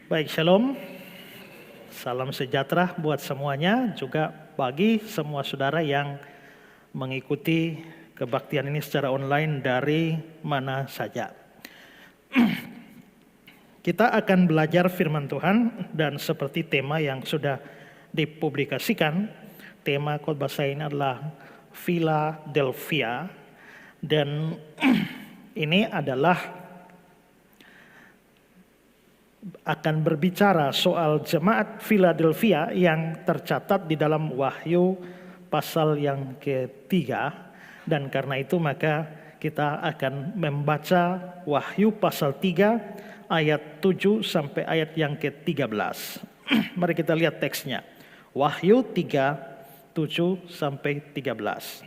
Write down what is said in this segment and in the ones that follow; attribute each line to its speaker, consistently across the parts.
Speaker 1: Baik, shalom. Salam sejahtera buat semuanya, juga bagi semua saudara yang mengikuti kebaktian ini secara online dari mana saja. Kita akan belajar firman Tuhan dan seperti tema yang sudah dipublikasikan, tema khotbah saya ini adalah Philadelphia, dan ini adalah akan berbicara soal jemaat Philadelphia yang tercatat di dalam Wahyu pasal yang ketiga, dan karena itu maka kita akan membaca Wahyu pasal 3 ayat 7 sampai ayat yang ke-13. Mari kita lihat teksnya. Wahyu 3, 7 sampai 13.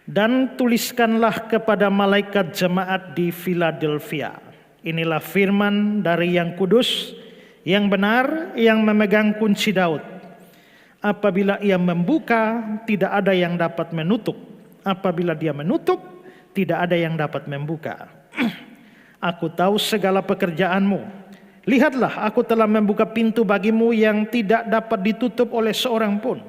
Speaker 1: Dan tuliskanlah kepada malaikat jemaat di Philadelphia. Inilah firman dari yang kudus, yang benar, yang memegang kunci Daud. Apabila ia membuka, tidak ada yang dapat menutup. Apabila dia menutup, tidak ada yang dapat membuka. Aku tahu segala pekerjaanmu. Lihatlah, aku telah membuka pintu bagimu yang tidak dapat ditutup oleh seorang pun.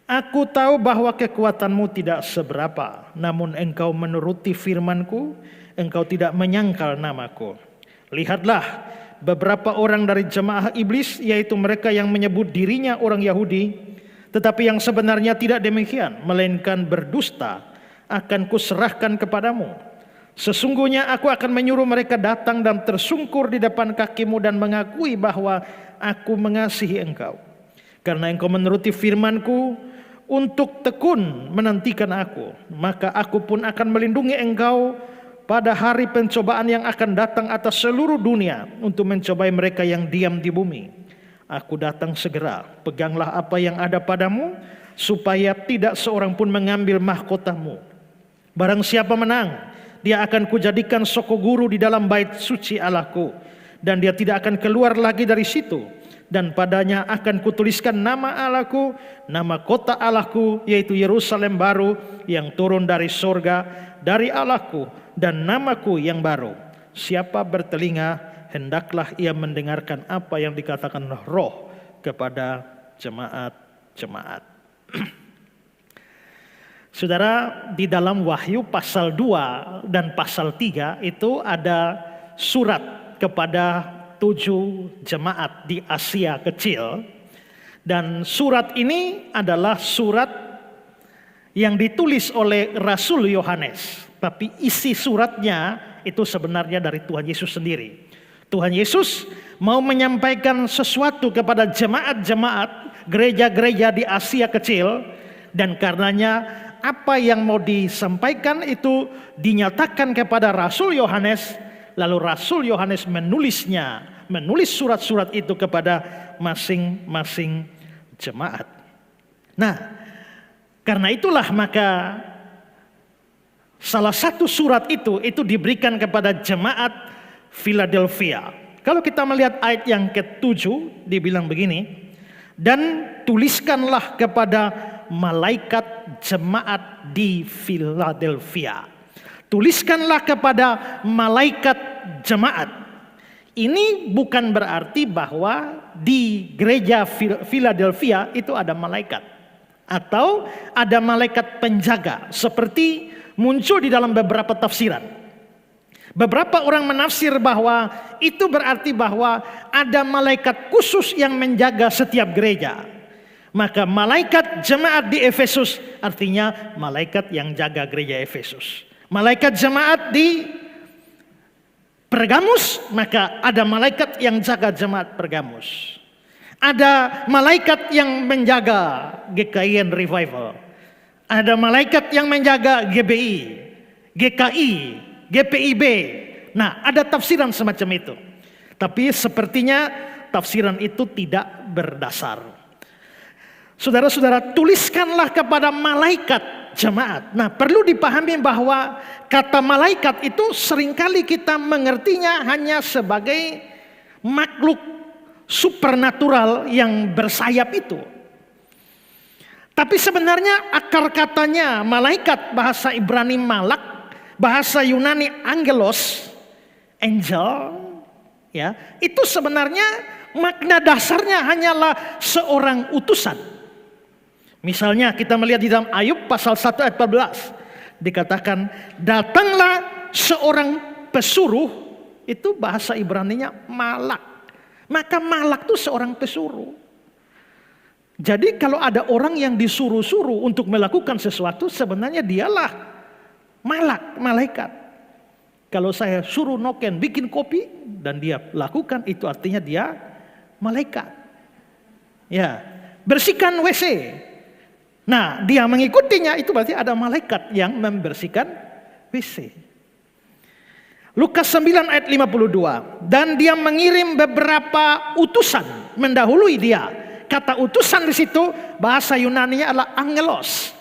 Speaker 1: Aku tahu bahwa kekuatanmu tidak seberapa, namun engkau menuruti firmanku, engkau tidak menyangkal namaku. Lihatlah, beberapa orang dari jemaah iblis, yaitu mereka yang menyebut dirinya orang Yahudi, tetapi yang sebenarnya tidak demikian, melainkan berdusta, akan kuserahkan kepadamu. Sesungguhnya aku akan menyuruh mereka datang dan tersungkur di depan kakimu dan mengakui bahwa aku mengasihi engkau. Karena engkau menuruti firmanku untuk tekun menantikan aku, maka aku pun akan melindungi engkau pada hari pencobaan yang akan datang atas seluruh dunia untuk mencobai mereka yang diam di bumi. Aku datang segera, peganglah apa yang ada padamu, supaya tidak seorang pun mengambil mahkotamu. Barang siapa menang, dia akan kujadikan soko guru di dalam bait suci Allahku, dan dia tidak akan keluar lagi dari situ. Dan padanya akan kutuliskan nama Allahku, nama kota Allahku, yaitu Yerusalem baru yang turun dari sorga, dari Allahku, dan namaku yang baru. Siapa bertelinga, hendaklah ia mendengarkan apa yang dikatakan Roh kepada jemaat-jemaat. Saudara, di dalam Wahyu pasal 2 dan pasal 3 itu ada surat kepada 7 jemaat di Asia Kecil, dan surat ini adalah surat yang ditulis oleh Rasul Yohanes, tapi isi suratnya itu sebenarnya dari Tuhan Yesus sendiri. Tuhan Yesus mau menyampaikan sesuatu kepada jemaat-jemaat, gereja-gereja di Asia Kecil, dan karenanya apa yang mau disampaikan itu dinyatakan kepada Rasul Yohanes. Lalu Rasul Yohanes menulis surat-surat itu kepada masing-masing jemaat. Nah, karena itulah maka salah satu surat itu diberikan kepada jemaat Philadelphia. Kalau kita melihat ayat yang ke-7 dibilang begini, dan tuliskanlah kepada malaikat jemaat di Philadelphia. Tuliskanlah kepada malaikat jemaat. Ini bukan berarti bahwa di gereja Philadelphia itu ada malaikat atau ada malaikat penjaga, seperti muncul di dalam beberapa tafsiran. Beberapa orang menafsir bahwa itu berarti bahwa ada malaikat khusus yang menjaga setiap gereja. Maka malaikat jemaat di Efesus artinya malaikat yang jaga gereja Efesus. Malaikat jemaat di Pergamus, maka ada malaikat yang jaga jemaat Pergamus. Ada malaikat yang menjaga GKIN Revival. Ada malaikat yang menjaga GBI, GKI, GPIB. Nah, ada tafsiran semacam itu. Tapi sepertinya tafsiran itu tidak berdasar. Saudara-saudara, tuliskanlah kepada malaikat jemaat. Nah, perlu dipahami bahwa kata malaikat itu seringkali kita mengertinya hanya sebagai makhluk supernatural yang bersayap itu. Tapi sebenarnya akar katanya malaikat, bahasa Ibrani malak, bahasa Yunani angelos, angel, Ya, itu sebenarnya makna dasarnya hanyalah seorang utusan. Misalnya kita melihat di dalam Ayub pasal 1 ayat 14 dikatakan, datanglah seorang pesuruh, itu bahasa Ibraninya malak. Maka malak itu seorang pesuruh. Jadi kalau ada orang yang disuruh-suruh untuk melakukan sesuatu, sebenarnya dialah malak, malaikat. Kalau saya suruh Noken bikin kopi dan dia lakukan, itu artinya dia malaikat. Ya, bersihkan WC. Nah, dia mengikutinya, itu berarti ada malaikat yang membersihkan WC. Lukas 9 ayat 52. Dan dia mengirim beberapa utusan mendahului dia. Kata utusan di situ bahasa Yunani-nya adalah angelos.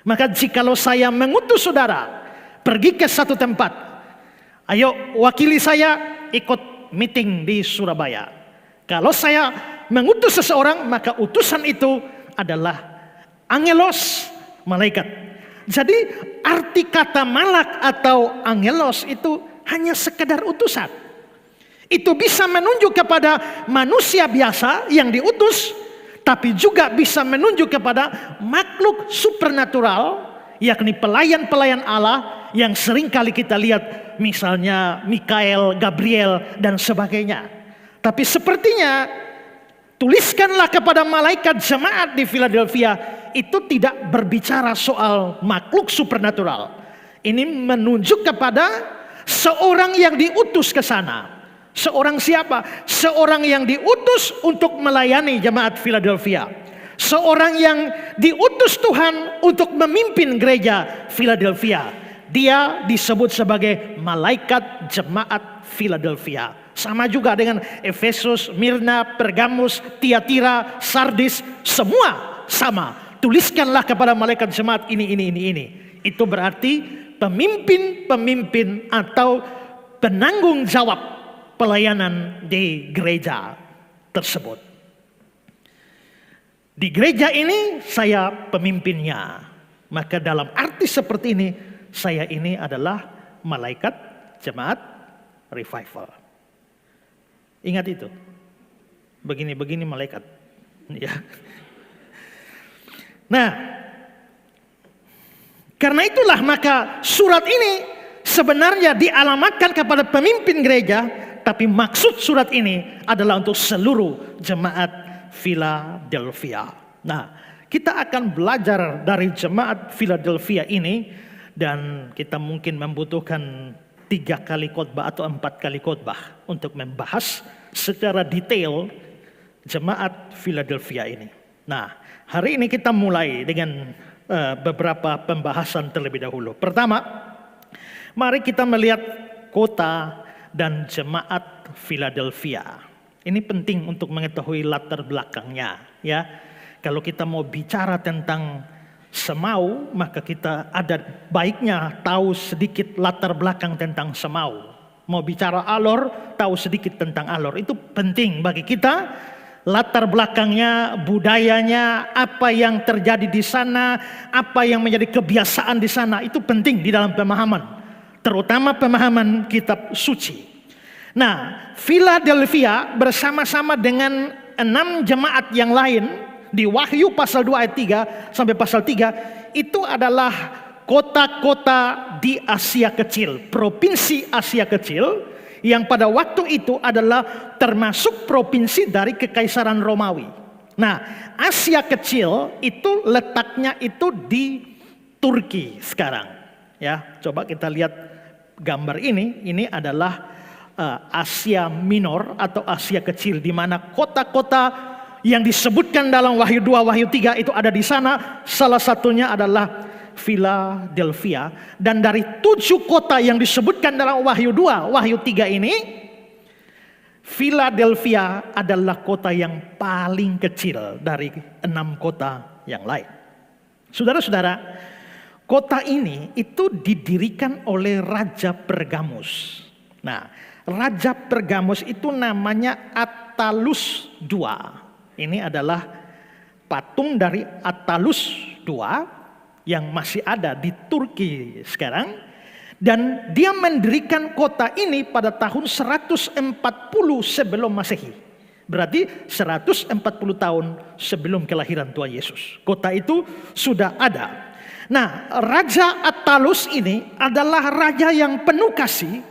Speaker 1: Maka jikalau saya mengutus saudara pergi ke satu tempat, ayo wakili saya ikut meeting di Surabaya. Kalau saya mengutus seseorang, maka utusan itu adalah angelos, malaikat. Jadi arti kata malak atau angelos itu hanya sekedar utusan. Itu bisa menunjuk kepada manusia biasa yang diutus, tapi juga bisa menunjuk kepada makhluk supernatural, yakni pelayan-pelayan Allah yang sering kali kita lihat, misalnya Mikael, Gabriel, dan sebagainya. Tapi sepertinya tuliskanlah kepada malaikat jemaat di Philadelphia, itu tidak berbicara soal makhluk supernatural. Ini menunjuk kepada seorang yang diutus ke sana. Seorang siapa? Seorang yang diutus untuk melayani jemaat Philadelphia. Seorang yang diutus Tuhan untuk memimpin gereja Philadelphia. Dia disebut sebagai malaikat jemaat Philadelphia. Sama juga dengan Efesus, Mirna, Pergamus, Tiatira, Sardis, semua sama. Tuliskanlah kepada malaikat jemaat ini. Itu berarti pemimpin-pemimpin atau penanggung jawab pelayanan di gereja tersebut. Di gereja ini saya pemimpinnya. Maka dalam arti seperti ini, saya ini adalah malaikat jemaat revival. Ingat itu. Begini-begini malaikat. Ya. Nah, karena itulah maka surat ini sebenarnya dialamatkan kepada pemimpin gereja, tapi maksud surat ini adalah untuk seluruh jemaat Philadelphia. Nah, kita akan belajar dari jemaat Philadelphia ini, dan kita mungkin membutuhkan 3 kali khotbah atau 4 kali khotbah untuk membahas secara detail jemaat Philadelphia ini. Nah, hari ini kita mulai dengan beberapa pembahasan terlebih dahulu. Pertama, mari kita melihat kota dan jemaat Philadelphia. Ini penting untuk mengetahui latar belakangnya, ya. Kalau kita mau bicara tentang Semau, maka kita ada baiknya tahu sedikit latar belakang tentang Semau. Mau bicara Alor, tahu sedikit tentang Alor. Itu penting bagi kita. Latar belakangnya, budayanya, apa yang terjadi di sana, apa yang menjadi kebiasaan di sana, itu penting di dalam pemahaman. Terutama pemahaman kitab suci. Nah, Philadelphia bersama-sama dengan 6 jemaat yang lain di Wahyu pasal 2 ayat 3 sampai pasal 3, itu adalah kota-kota di Asia Kecil, provinsi Asia Kecil, yang pada waktu itu adalah termasuk provinsi dari Kekaisaran Romawi. Nah, Asia Kecil itu letaknya itu di Turki sekarang. Ya, coba kita lihat gambar ini adalah Asia Minor atau Asia Kecil, di mana kota-kota yang disebutkan dalam Wahyu 2, Wahyu 3 itu ada di sana. Salah satunya adalah Philadelphia. Dan dari 7 kota yang disebutkan dalam Wahyu 2, Wahyu 3 ini, Philadelphia adalah kota yang paling kecil dari 6 kota yang lain. Saudara-saudara, kota ini itu didirikan oleh Raja Pergamus. Nah, Raja Pergamus itu namanya Attalus II. Ini adalah patung dari Attalus II yang masih ada di Turki sekarang. Dan dia mendirikan kota ini pada tahun 140 sebelum Masehi. Berarti 140 tahun sebelum kelahiran Tuhan Yesus. Kota itu sudah ada. Nah, Raja Attalus ini adalah raja yang penuh kasih.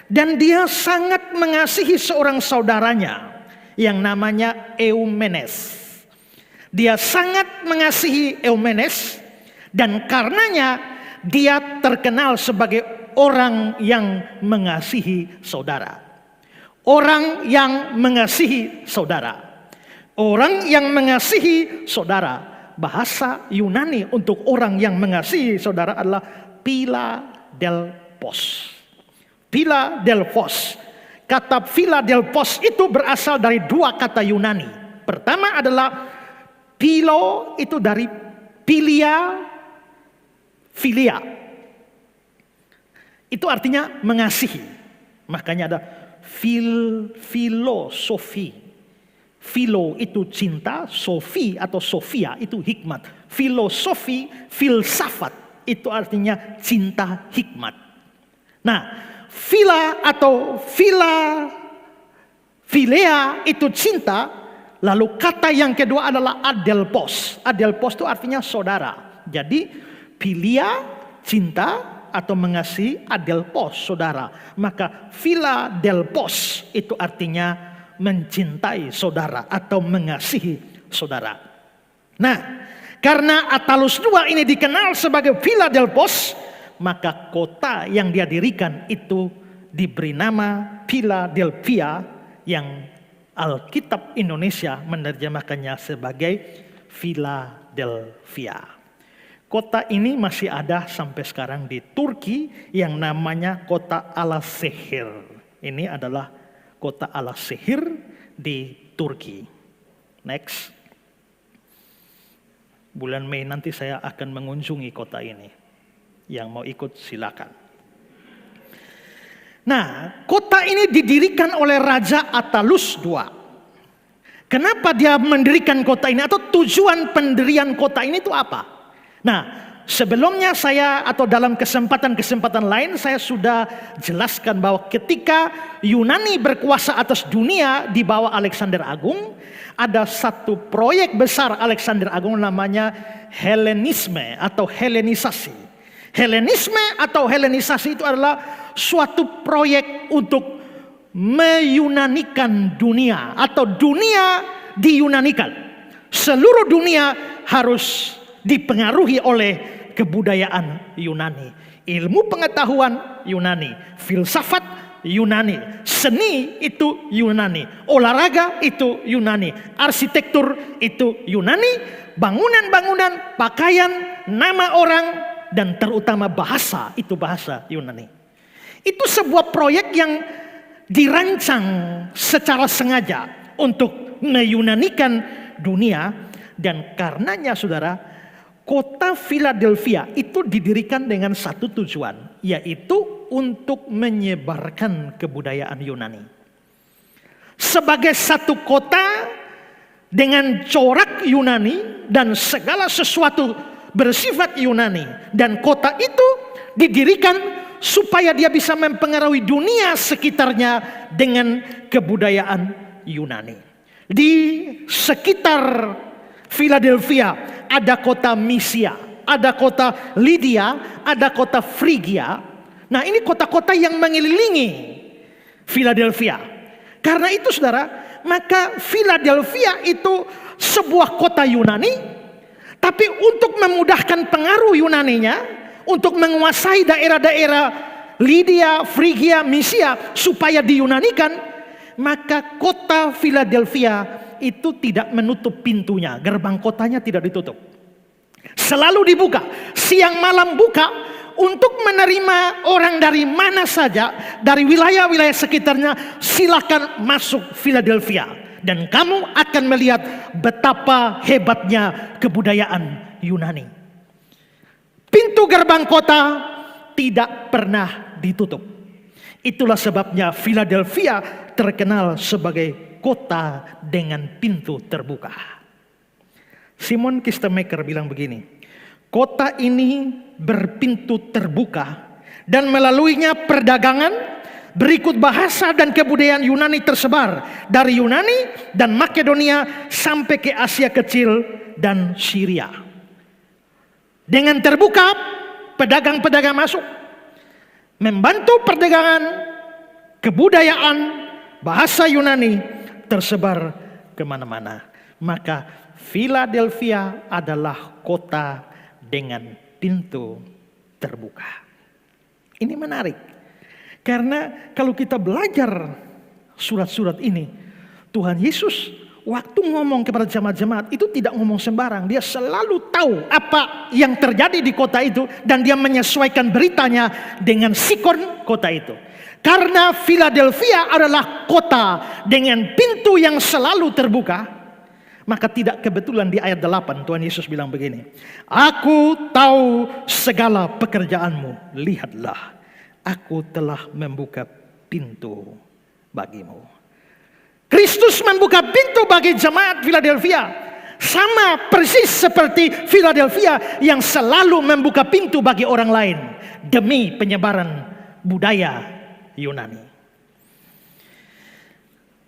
Speaker 1: Dan dia sangat mengasihi seorang saudaranya yang namanya Eumenes. Dia sangat mengasihi Eumenes. Dan karenanya dia terkenal sebagai orang yang mengasihi saudara. Orang yang mengasihi saudara. Orang yang mengasihi saudara. Bahasa Yunani untuk orang yang mengasihi saudara adalah Philadelphos. Philadelphos. Kata Philadelphos itu berasal dari dua kata Yunani. Pertama adalah philo, itu dari philia. Itu artinya mengasihi. Makanya ada filosofi. Philo itu cinta, sofi atau sofia itu hikmat. Filosofi, filsafat itu artinya cinta hikmat. Nah, phila atau philea itu cinta. Lalu kata yang kedua adalah adelphos. Adelphos itu artinya saudara. Jadi philia cinta atau mengasihi, adelphos saudara. Maka Philadelphos itu artinya mencintai saudara atau mengasihi saudara. Nah, karena Attalus II ini dikenal sebagai Philadelphos, maka kota yang dia dirikan itu diberi nama Philadelphia, yang Alkitab Indonesia menerjemahkannya sebagai Philadelphia. Kota ini masih ada sampai sekarang di Turki yang namanya kota Alaşehir. Ini adalah kota Alaşehir di Turki. Next. Bulan Mei nanti saya akan mengunjungi kota ini. Yang mau ikut silakan. Nah, kota ini didirikan oleh Raja Attalus II. Kenapa dia mendirikan kota ini? Atau tujuan pendirian kota ini itu apa? Nah, sebelumnya saya atau dalam kesempatan-kesempatan lain saya sudah jelaskan bahwa ketika Yunani berkuasa atas dunia di bawah Alexander Agung, ada satu proyek besar Alexander Agung namanya Helenisme atau Helenisasi. Helenisme atau Helenisasi itu adalah suatu proyek untuk meyunanikan dunia atau dunia diyunanikan. Seluruh dunia harus dipengaruhi oleh kebudayaan Yunani. Ilmu pengetahuan Yunani, filsafat Yunani, seni itu Yunani, olahraga itu Yunani, arsitektur itu Yunani, bangunan-bangunan, pakaian, nama orang, dan terutama bahasa itu bahasa Yunani. Itu sebuah proyek yang dirancang secara sengaja untuk meyunanikan dunia, dan karenanya saudara, kota Philadelphia itu didirikan dengan satu tujuan, yaitu untuk menyebarkan kebudayaan Yunani. Sebagai satu kota dengan corak Yunani dan segala sesuatu bersifat Yunani, dan kota itu didirikan supaya dia bisa mempengaruhi dunia sekitarnya dengan kebudayaan Yunani. Di sekitar Philadelphia ada kota Misia, ada kota Lydia, ada kota Frigia. Nah, ini kota-kota yang mengelilingi Philadelphia. Karena itu saudara, maka Philadelphia itu sebuah kota Yunani, tapi untuk memudahkan pengaruh Yunaninya, untuk menguasai daerah-daerah Lydia, Frigia, Misia supaya diyunanikan, maka kota Philadelphia itu tidak menutup pintunya, gerbang kotanya tidak ditutup. Selalu dibuka, siang malam buka untuk menerima orang dari mana saja, dari wilayah-wilayah sekitarnya. Silakan masuk Philadelphia, dan kamu akan melihat betapa hebatnya kebudayaan Yunani. Pintu gerbang kota tidak pernah ditutup. Itulah sebabnya Philadelphia terkenal sebagai kota dengan pintu terbuka. Simon Kistemaker bilang begini, kota ini berpintu terbuka Dan melaluinya perdagangan, berikut bahasa dan kebudayaan Yunani tersebar dari Yunani dan Makedonia sampai ke Asia Kecil dan Syria. Dengan terbuka, pedagang-pedagang masuk, membantu perdagangan, kebudayaan, bahasa Yunani tersebar kemana-mana. Maka Philadelphia adalah kota dengan pintu terbuka. Ini menarik. Karena kalau kita belajar surat-surat ini, Tuhan Yesus waktu ngomong kepada jemaat-jemaat itu tidak ngomong sembarang. Dia selalu tahu apa yang terjadi di kota itu. Dan dia menyesuaikan beritanya dengan sikon kota itu. Karena Philadelphia adalah kota dengan pintu yang selalu terbuka, maka tidak kebetulan di ayat 8 Tuhan Yesus bilang begini. Aku tahu segala pekerjaanmu. Lihatlah, aku telah membuka pintu bagimu. Kristus membuka pintu bagi jemaat Philadelphia. Sama persis seperti Philadelphia yang selalu membuka pintu bagi orang lain demi penyebaran budaya Yunani.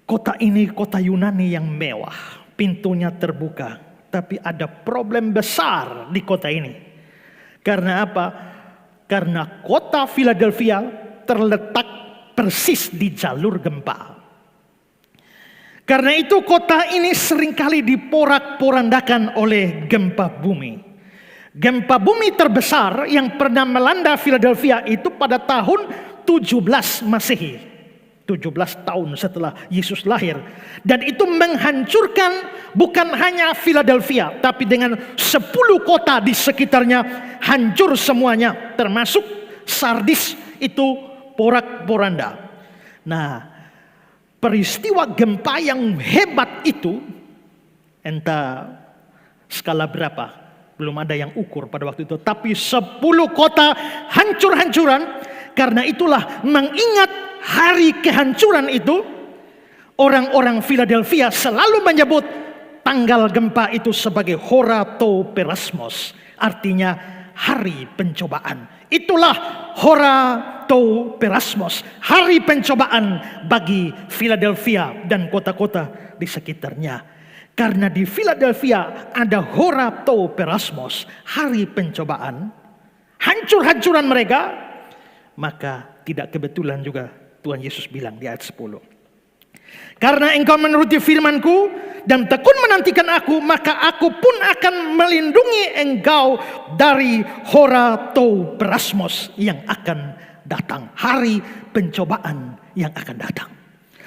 Speaker 1: Kota ini kota Yunani yang mewah, pintunya terbuka. Tapi ada problem besar di kota ini. Karena apa? Karena kota Philadelphia terletak persis di jalur gempa. Karena itu kota ini seringkali diporak-porandakan oleh gempa bumi. Gempa bumi terbesar yang pernah melanda Philadelphia itu pada tahun 17 Masehi. 17 tahun setelah Yesus lahir. Dan itu menghancurkan bukan hanya Philadelphia, tapi dengan 10 kota di sekitarnya hancur semuanya. Termasuk Sardis itu porak-poranda. Nah, peristiwa gempa yang hebat itu, entah skala berapa, belum ada yang ukur pada waktu itu. Tapi 10 kota hancur-hancuran. Karena itulah mengingat hari kehancuran itu, orang-orang Philadelphia selalu menyebut tanggal gempa itu sebagai Hora to Perasmos. Artinya hari pencobaan. Itulah Hora to Perasmos, hari pencobaan bagi Philadelphia dan kota-kota di sekitarnya. Karena di Philadelphia ada Hora to Perasmos, hari pencobaan, hancur-hancuran mereka, maka tidak kebetulan juga Tuhan Yesus bilang di ayat 10. Karena engkau menuruti firmanku dan tekun menantikan aku, maka aku pun akan melindungi engkau dari Hora to Perasmos yang akan datang. Hari pencobaan yang akan datang.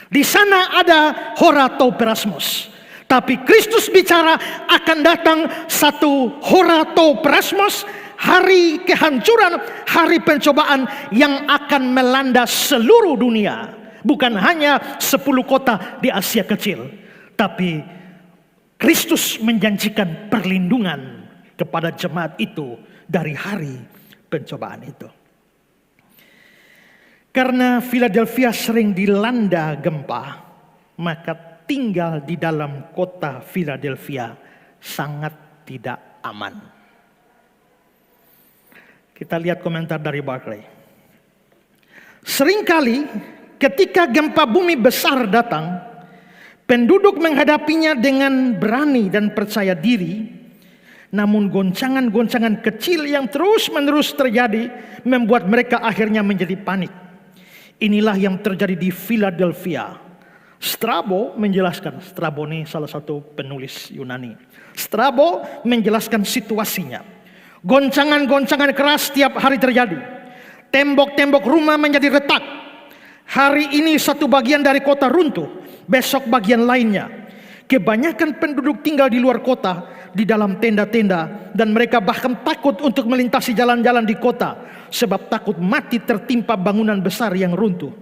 Speaker 1: Di sana ada Hora to Perasmos. Tapi Kristus bicara akan datang satu Hora to Perasmos, hari kehancuran, hari pencobaan yang akan melanda seluruh dunia. Bukan hanya 10 kota di Asia Kecil. Tapi Kristus menjanjikan perlindungan kepada jemaat itu dari hari pencobaan itu. Karena Philadelphia sering dilanda gempa, maka tinggal di dalam kota Philadelphia sangat tidak aman. Kita lihat komentar dari Barclay. Seringkali ketika gempa bumi besar datang, penduduk menghadapinya dengan berani dan percaya diri. Namun goncangan-goncangan kecil yang terus-menerus terjadi membuat mereka akhirnya menjadi panik. Inilah yang terjadi di Philadelphia. Strabo menjelaskan, Strabo ini salah satu penulis Yunani. Strabo menjelaskan situasinya. Goncangan-goncangan keras setiap hari terjadi. Tembok-tembok rumah menjadi retak. Hari ini satu bagian dari kota runtuh, besok bagian lainnya. Kebanyakan penduduk tinggal di luar kota, di dalam tenda-tenda, dan mereka bahkan takut untuk melintasi jalan-jalan di kota, sebab takut mati tertimpa bangunan besar yang runtuh.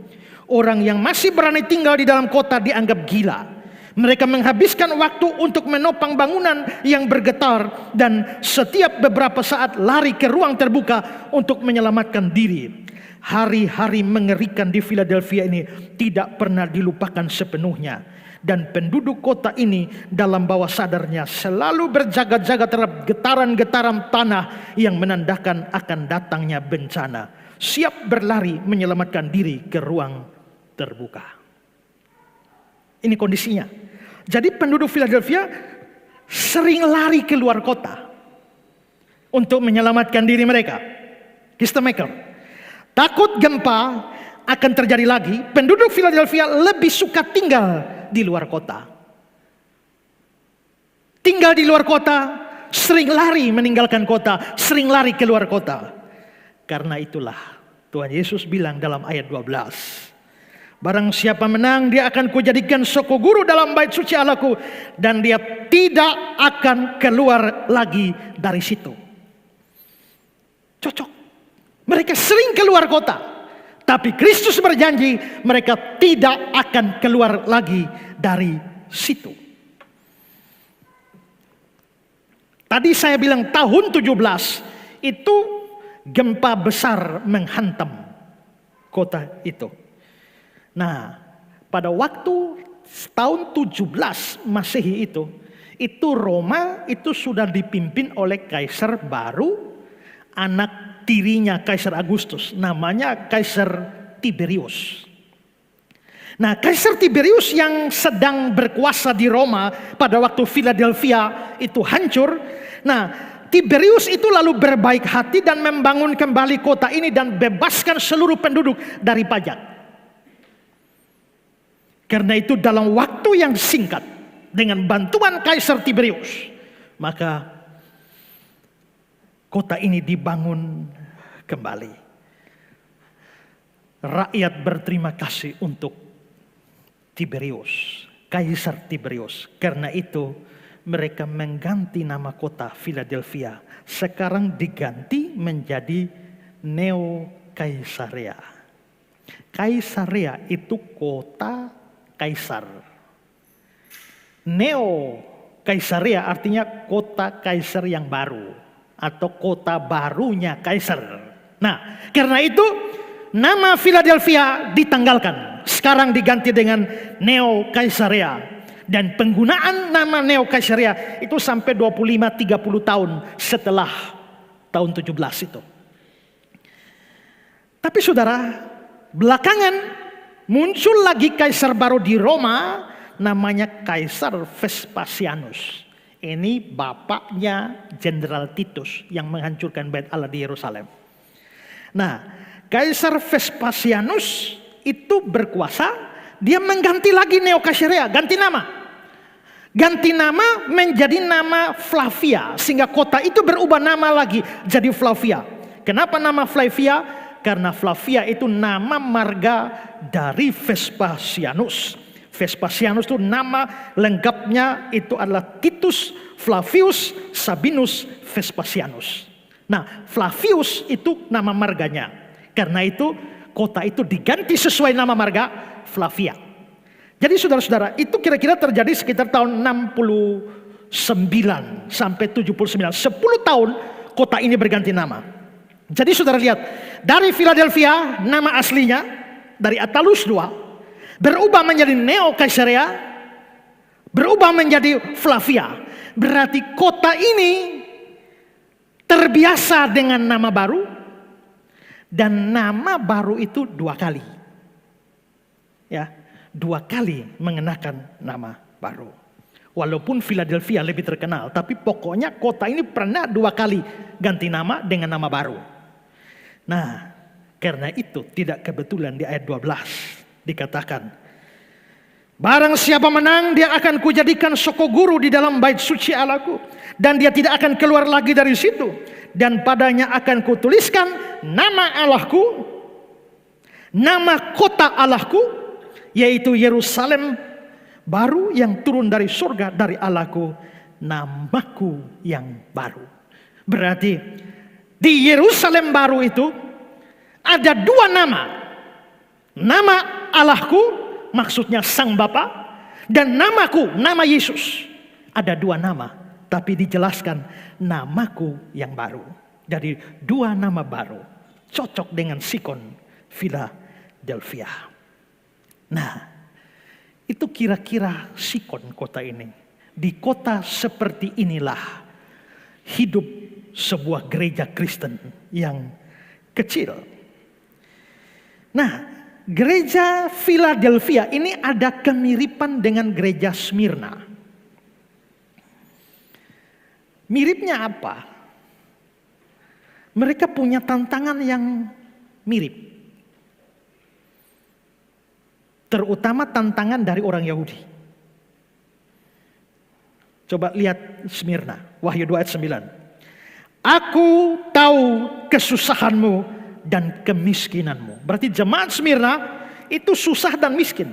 Speaker 1: Orang yang masih berani tinggal di dalam kota dianggap gila. Mereka menghabiskan waktu untuk menopang bangunan yang bergetar, dan setiap beberapa saat lari ke ruang terbuka untuk menyelamatkan diri. Hari-hari mengerikan di Philadelphia ini tidak pernah dilupakan sepenuhnya. Dan penduduk kota ini dalam bawah sadarnya selalu berjaga-jaga terhadap getaran-getaran tanah yang menandakan akan datangnya bencana. siap berlari menyelamatkan diri ke ruang terbuka. Ini kondisinya. Jadi penduduk Philadelphia sering lari keluar kota untuk menyelamatkan diri mereka. Kistemaker. Takut gempa akan terjadi lagi, penduduk Philadelphia lebih suka tinggal di luar kota. Tinggal di luar kota, sering lari meninggalkan kota, sering lari keluar kota. Karena itulah Tuhan Yesus bilang dalam ayat 12. Barang siapa menang, dia akan kujadikan soko guru dalam bait suci Allahku, dan dia tidak akan keluar lagi dari situ. Cocok. Mereka sering keluar kota, tapi Kristus berjanji mereka tidak akan keluar lagi dari situ. Tadi saya bilang tahun 17 itu gempa besar menghantam kota itu. Nah, pada waktu tahun 17 Masehi itu Roma itu sudah dipimpin oleh kaisar baru, anak tirinya Kaisar Agustus, namanya Kaisar Tiberius. Nah, Kaisar Tiberius yang sedang berkuasa di Roma pada waktu Philadelphia itu hancur. Nah, Tiberius itu lalu berbaik hati dan membangun kembali kota ini dan bebaskan seluruh penduduk dari pajak. Karena itu dalam waktu yang singkat dengan bantuan Kaisar Tiberius, maka kota ini dibangun kembali. Rakyat berterima kasih untuk Tiberius, Kaisar Tiberius. Karena itu mereka mengganti nama kota Philadelphia. Sekarang diganti menjadi Neo Caesarea. Caesarea itu kota kaisar. Neo Caesarea artinya kota kaisar yang baru atau kota barunya kaisar. Nah, karena itu nama Philadelphia ditanggalkan. Sekarang diganti dengan Neo Caesarea. Dan penggunaan nama Neo Caesarea itu sampai 25-30 tahun setelah tahun 17 itu. Tapi saudara, belakangan muncul lagi kaisar baru di Roma, namanya Kaisar Vespasianus. Ini bapaknya Jenderal Titus yang menghancurkan bait Allah di Yerusalem. Nah, Kaisar Vespasianus itu berkuasa, dia mengganti lagi Neo Caesarea, ganti nama. Ganti nama menjadi nama Flavia, sehingga kota itu berubah nama lagi jadi Flavia. Kenapa nama Flavia? Karena Flavia itu nama marga dari Vespasianus. Vespasianus itu nama lengkapnya itu adalah Titus Flavius Sabinus Vespasianus. Nah, Flavius itu nama marganya. Karena itu kota itu diganti sesuai nama marga Flavia. Jadi saudara-saudara, itu kira-kira terjadi sekitar tahun 69 sampai 79. 10 tahun kota ini berganti nama. Jadi saudara lihat, dari Philadelphia nama aslinya dari Attalus II berubah menjadi Neo Caesarea, berubah menjadi Flavia. Berarti kota ini terbiasa dengan nama baru, dan nama baru itu 2 kali. Ya, 2 kali mengenakan nama baru. Walaupun Philadelphia lebih terkenal, tapi pokoknya kota ini pernah 2 kali ganti nama dengan nama baru. Nah, karena itu tidak kebetulan di ayat 12 dikatakan, barang siapa menang, dia akan kujadikan soko guru di dalam bait suci Allahku, dan dia tidak akan keluar lagi dari situ, dan padanya akan kutuliskan nama Allahku, nama kota Allahku, yaitu Yerusalem baru yang turun dari surga dari Allahku, namaku yang baru. Berarti di Yerusalem baru itu ada 2 nama. Nama Allahku, maksudnya Sang Bapa, dan namaku, nama Yesus. Ada 2 nama, tapi dijelaskan namaku yang baru. Jadi 2 nama baru, cocok dengan sikon Philadelphia. Nah, itu kira-kira sikon kota ini. Di kota seperti inilah hidup sebuah gereja Kristen yang kecil. Nah, gereja Philadelphia ini ada kemiripan dengan gereja Smyrna. Miripnya apa? Mereka punya tantangan yang mirip. Terutama tantangan dari orang Yahudi. Coba lihat Smyrna, Wahyu 2 ayat 9. Aku tahu kesusahanmu dan kemiskinanmu. Berarti jemaat Smyrna itu susah dan miskin.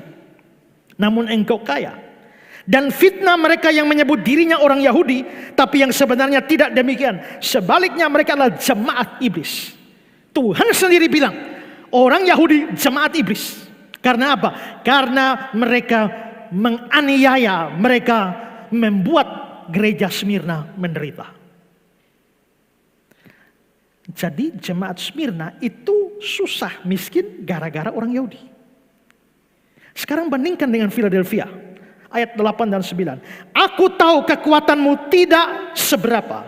Speaker 1: Namun engkau kaya. Dan fitnah mereka yang menyebut dirinya orang Yahudi, tapi yang sebenarnya tidak demikian. Sebaliknya mereka adalah jemaat iblis. Tuhan sendiri bilang, orang Yahudi jemaat iblis. Karena apa? Karena mereka menganiaya, mereka membuat gereja Smyrna menderita. Jadi jemaat Smyrna itu susah miskin gara-gara orang Yahudi. Sekarang bandingkan dengan Philadelphia. Ayat 8 dan 9. Aku tahu kekuatanmu tidak seberapa.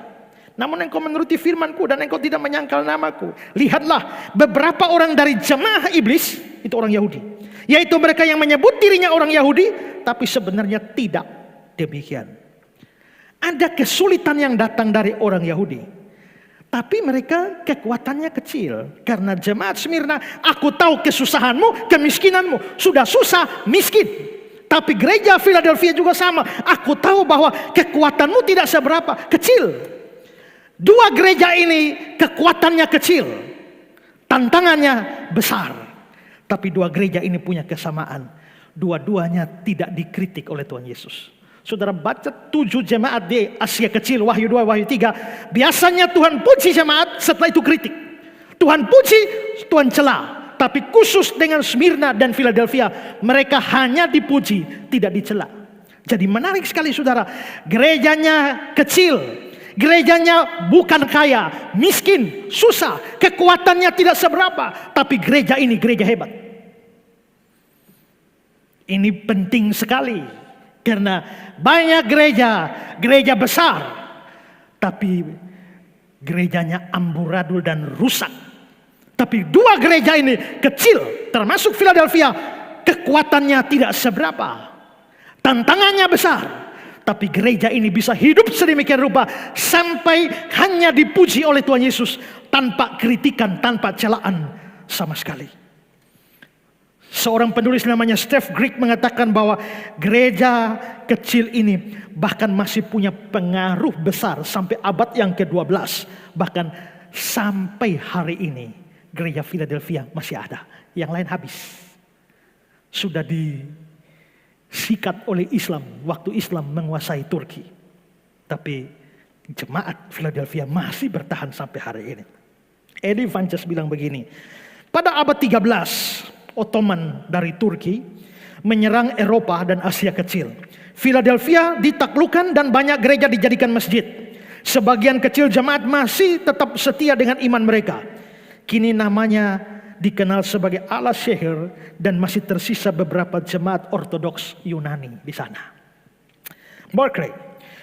Speaker 1: Namun engkau menuruti firmanku dan engkau tidak menyangkal namaku. Lihatlah beberapa orang dari jemaah iblis, itu orang Yahudi. Yaitu mereka yang menyebut dirinya orang Yahudi, tapi sebenarnya tidak demikian. Ada kesulitan yang datang dari orang Yahudi. Tapi mereka kekuatannya kecil. Karena jemaat Smyrna, aku tahu kesusahanmu, kemiskinanmu. Sudah susah, miskin. Tapi gereja Philadelphia juga sama. Aku tahu bahwa kekuatanmu tidak seberapa, kecil. Dua gereja ini kekuatannya kecil, tantangannya besar. Tapi dua gereja ini punya kesamaan. Dua-duanya tidak dikritik oleh Tuhan Yesus. Saudara baca 7 jemaat di Asia Kecil, Wahyu 2, Wahyu 3. Biasanya Tuhan puji jemaat, setelah itu kritik. Tuhan puji, Tuhan celah. Tapi khusus dengan Smyrna dan Philadelphia, mereka hanya dipuji, tidak dicela. Jadi menarik sekali saudara. Gerejanya kecil, gerejanya bukan kaya, miskin, susah, kekuatannya tidak seberapa. Tapi gereja ini gereja hebat. Ini penting sekali. Karena banyak gereja besar. Tapi gerejanya amburadul dan rusak. Tapi dua gereja ini kecil, termasuk Philadelphia, kekuatannya tidak seberapa. Tantangannya besar. Tapi gereja ini bisa hidup sedemikian rupa sampai hanya dipuji oleh Tuhan Yesus tanpa kritikan, tanpa celaan sama sekali. Seorang penulis namanya Steph Grigg mengatakan bahwa gereja kecil ini bahkan masih punya pengaruh besar sampai abad yang ke-12. Bahkan sampai hari ini. Gereja Philadelphia masih ada. Yang lain habis. Sudah disikat oleh Islam. Waktu Islam menguasai Turki. Tapi jemaat Philadelphia masih bertahan sampai hari ini. Eddie Vances bilang begini. Pada abad 13, Ottoman dari Turki menyerang Eropa dan Asia Kecil. Philadelphia ditaklukkan dan banyak gereja dijadikan masjid. Sebagian kecil jemaat masih tetap setia dengan iman mereka. Kini namanya dikenal sebagai Al-Shehir dan masih tersisa beberapa jemaat Ortodoks Yunani di sana. Barclay.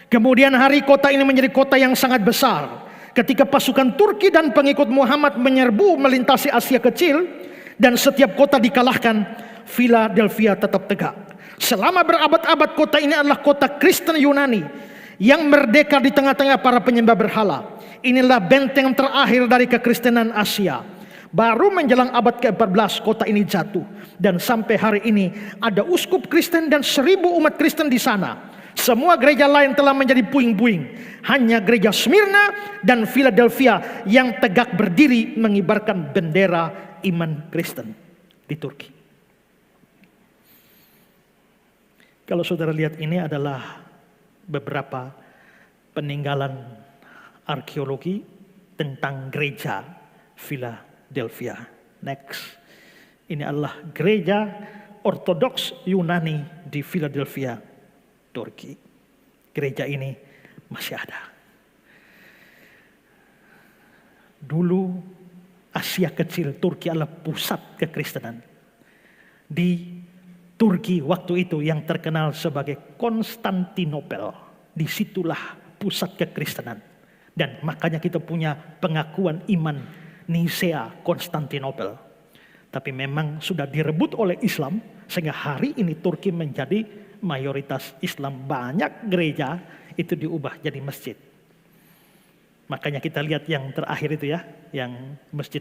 Speaker 1: Kemudian hari kota ini menjadi kota yang sangat besar. Ketika pasukan Turki dan pengikut Muhammad menyerbu melintasi Asia Kecil dan setiap kota dikalahkan, Philadelphia tetap tegak. Selama berabad-abad kota ini adalah kota Kristen Yunani yang merdeka di tengah-tengah para penyembah berhala. Inilah benteng terakhir dari kekristenan Asia. Baru menjelang abad ke-14 kota ini jatuh. Dan sampai hari ini ada uskup Kristen dan 1000 umat Kristen di sana. Semua gereja lain telah menjadi puing-puing. Hanya gereja Smyrna dan Philadelphia yang tegak berdiri mengibarkan bendera iman Kristen di Turki. Kalau saudara lihat, ini adalah beberapa peninggalan arkeologi tentang gereja Philadelphia. Next. Ini adalah gereja Ortodoks Yunani di Philadelphia, Turki. Gereja ini masih ada. Dulu Asia Kecil, Turki adalah pusat kekristenan. Di Turki waktu itu yang terkenal sebagai Konstantinopel. Disitulah pusat kekristenan. Dan makanya kita punya pengakuan iman Nisea Konstantinopel. Tapi memang sudah direbut oleh Islam, sehingga hari ini Turki menjadi mayoritas Islam. Banyak gereja itu diubah jadi masjid. Makanya kita lihat yang terakhir itu ya, yang masjid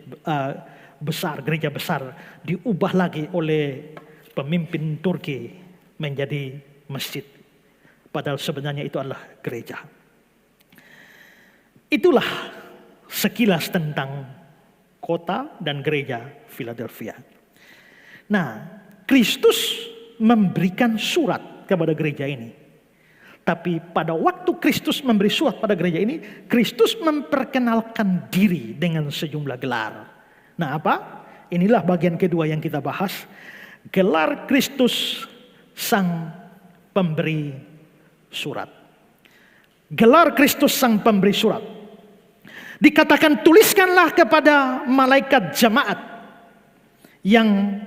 Speaker 1: besar, gereja besar diubah lagi oleh pemimpin Turki menjadi masjid. Padahal sebenarnya itu adalah gereja. Itulah sekilas tentang kota dan gereja Philadelphia. Nah, Kristus memberikan surat kepada gereja ini. Tapi pada waktu Kristus memberi surat pada gereja ini, Kristus memperkenalkan diri dengan sejumlah gelar. Nah, apa? Inilah bagian kedua yang kita bahas. Gelar Kristus sang pemberi surat. Gelar Kristus sang pemberi surat. Dikatakan, tuliskanlah kepada malaikat jemaat yang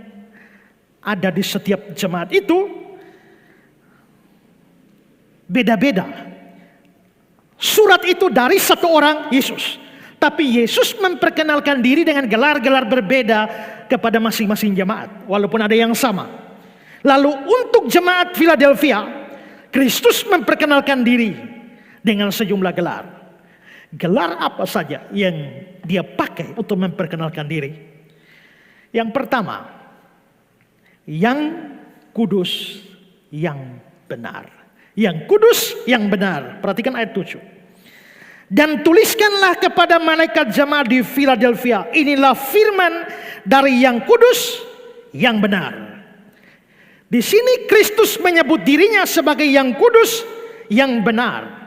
Speaker 1: ada di setiap jemaat itu beda-beda. Surat itu dari satu orang, Yesus. Tapi Yesus memperkenalkan diri dengan gelar-gelar berbeda kepada masing-masing jemaat, walaupun ada yang sama. Lalu untuk jemaat Philadelphia, Kristus memperkenalkan diri dengan sejumlah gelar. Gelar apa saja yang dia pakai untuk memperkenalkan diri? Yang pertama, yang kudus, yang benar. Yang kudus, yang benar. Perhatikan ayat 7. Dan tuliskanlah kepada malaikat jemaat di Philadelphia, inilah firman dari yang kudus, yang benar. Di sini Kristus menyebut dirinya sebagai yang kudus, yang benar.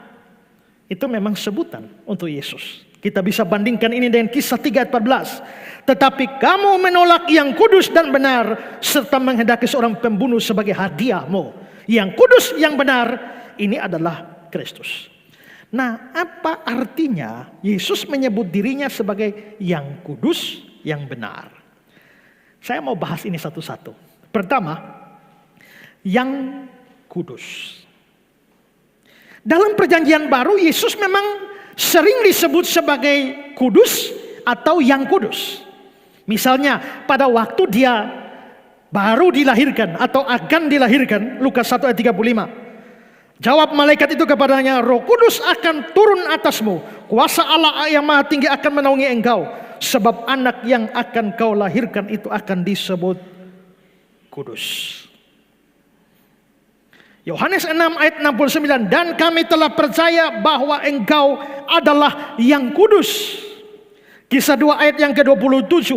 Speaker 1: Itu memang sebutan untuk Yesus. Kita bisa bandingkan ini dengan Kisah 3 ayat 14. Tetapi kamu menolak yang kudus dan benar, serta menghendaki seorang pembunuh sebagai hadiahmu. Yang kudus, yang benar, ini adalah Kristus. Nah, apa artinya Yesus menyebut dirinya sebagai yang kudus, yang benar? Saya mau bahas ini satu-satu. Pertama, yang kudus. Dalam perjanjian baru, Yesus memang sering disebut sebagai kudus atau yang kudus. Misalnya pada waktu dia baru dilahirkan atau akan dilahirkan, Lukas 1 ayat 35. Jawab malaikat itu kepadanya, Roh Kudus akan turun atasmu, kuasa Allah yang Maha Tinggi akan menaungi engkau, sebab anak yang akan kau lahirkan itu akan disebut kudus. Yohanes 6 ayat 69, dan kami telah percaya bahwa engkau adalah yang kudus. Kisah 2 ayat yang ke-27,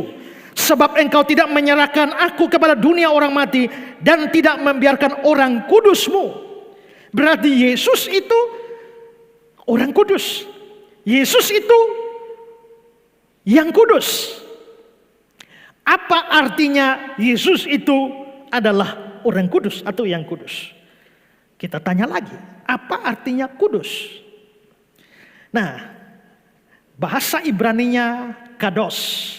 Speaker 1: sebab engkau tidak menyerahkan aku kepada dunia orang mati dan tidak membiarkan orang kudusmu. Berarti Yesus itu orang kudus. Yesus itu yang kudus. Apa artinya Yesus itu adalah orang kudus atau yang kudus? Kita tanya lagi, apa artinya kudus? Nah, bahasa Ibraninya kados.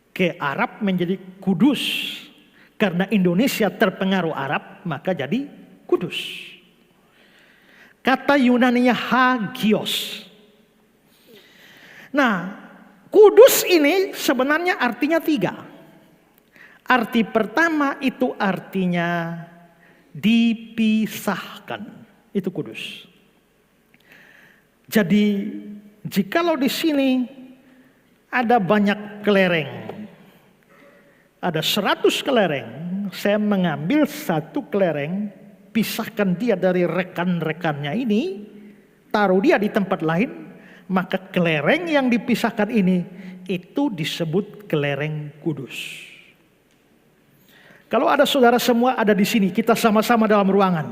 Speaker 1: Ke Arab menjadi kudus. Karena Indonesia terpengaruh Arab, maka jadi kudus. Kata Yunaninya hagios. Nah, kudus ini sebenarnya artinya 3. Arti pertama itu artinya dipisahkan. Itu kudus. Jadi jikalau di sini ada banyak kelereng, ada 100 kelereng, saya mengambil 1 kelereng, pisahkan dia dari rekan-rekannya ini, taruh dia di tempat lain, maka kelereng yang dipisahkan ini itu disebut kelereng kudus. Kalau ada saudara semua ada di sini, kita sama-sama dalam ruangan.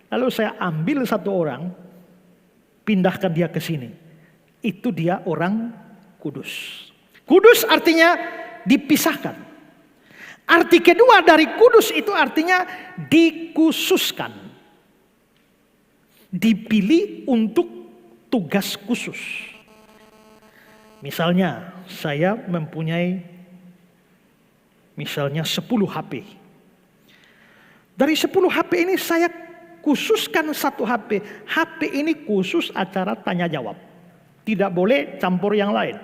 Speaker 1: Lalu saya ambil 1 orang, pindahkan dia ke sini. Itu dia orang kudus. Kudus artinya dipisahkan. Arti kedua dari kudus itu artinya dikhususkan. Dipilih untuk tugas khusus. Misalnya saya mempunyai misalnya 10 HP. Dari 10 HP ini saya khususkan 1 HP. HP ini khusus acara tanya jawab. Tidak boleh campur yang lain.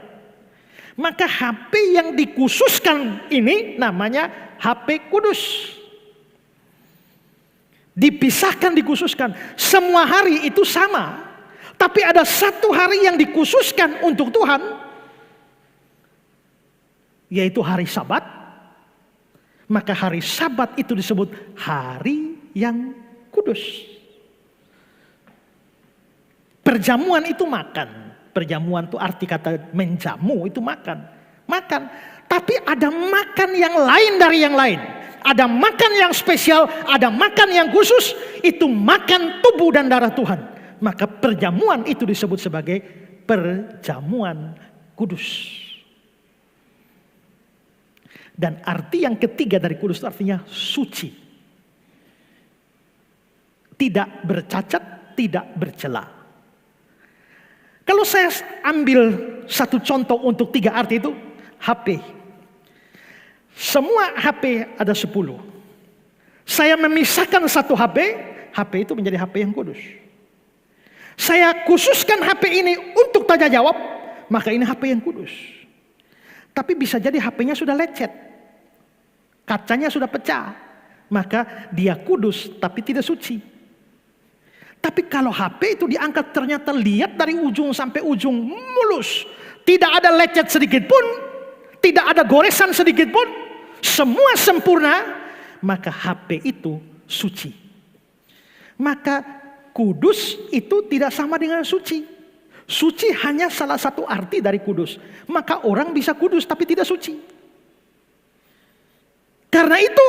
Speaker 1: Maka HP yang dikhususkan ini namanya HP kudus. Dipisahkan, dikhususkan. Semua hari itu sama. Tapi ada satu hari yang dikhususkan untuk Tuhan, yaitu hari Sabat. Maka hari Sabat itu disebut hari yang kudus. Perjamuan itu makan. Perjamuan itu arti kata menjamu itu makan. Makan. Tapi ada makan yang lain dari yang lain. Ada makan yang spesial, ada makan yang khusus. Itu makan tubuh dan darah Tuhan. Maka perjamuan itu disebut sebagai perjamuan kudus. Dan arti yang ketiga dari kudus itu artinya suci. Tidak bercacat, tidak bercela. Kalau saya ambil satu contoh untuk tiga arti itu, HP. Semua HP ada 10. Saya memisahkan satu HP, HP itu menjadi HP yang kudus. Saya khususkan HP ini untuk tanya jawab, maka ini HP yang kudus. Tapi bisa jadi HP-nya sudah lecet. Kacanya sudah pecah. Maka dia kudus tapi tidak suci. Tapi kalau HP itu diangkat ternyata lihat dari ujung sampai ujung mulus. Tidak ada lecet sedikit pun. Tidak ada goresan sedikit pun. Semua sempurna. Maka HP itu suci. Maka kudus itu tidak sama dengan suci. Suci hanya salah satu arti dari kudus. Maka orang bisa kudus tapi tidak suci. Karena itu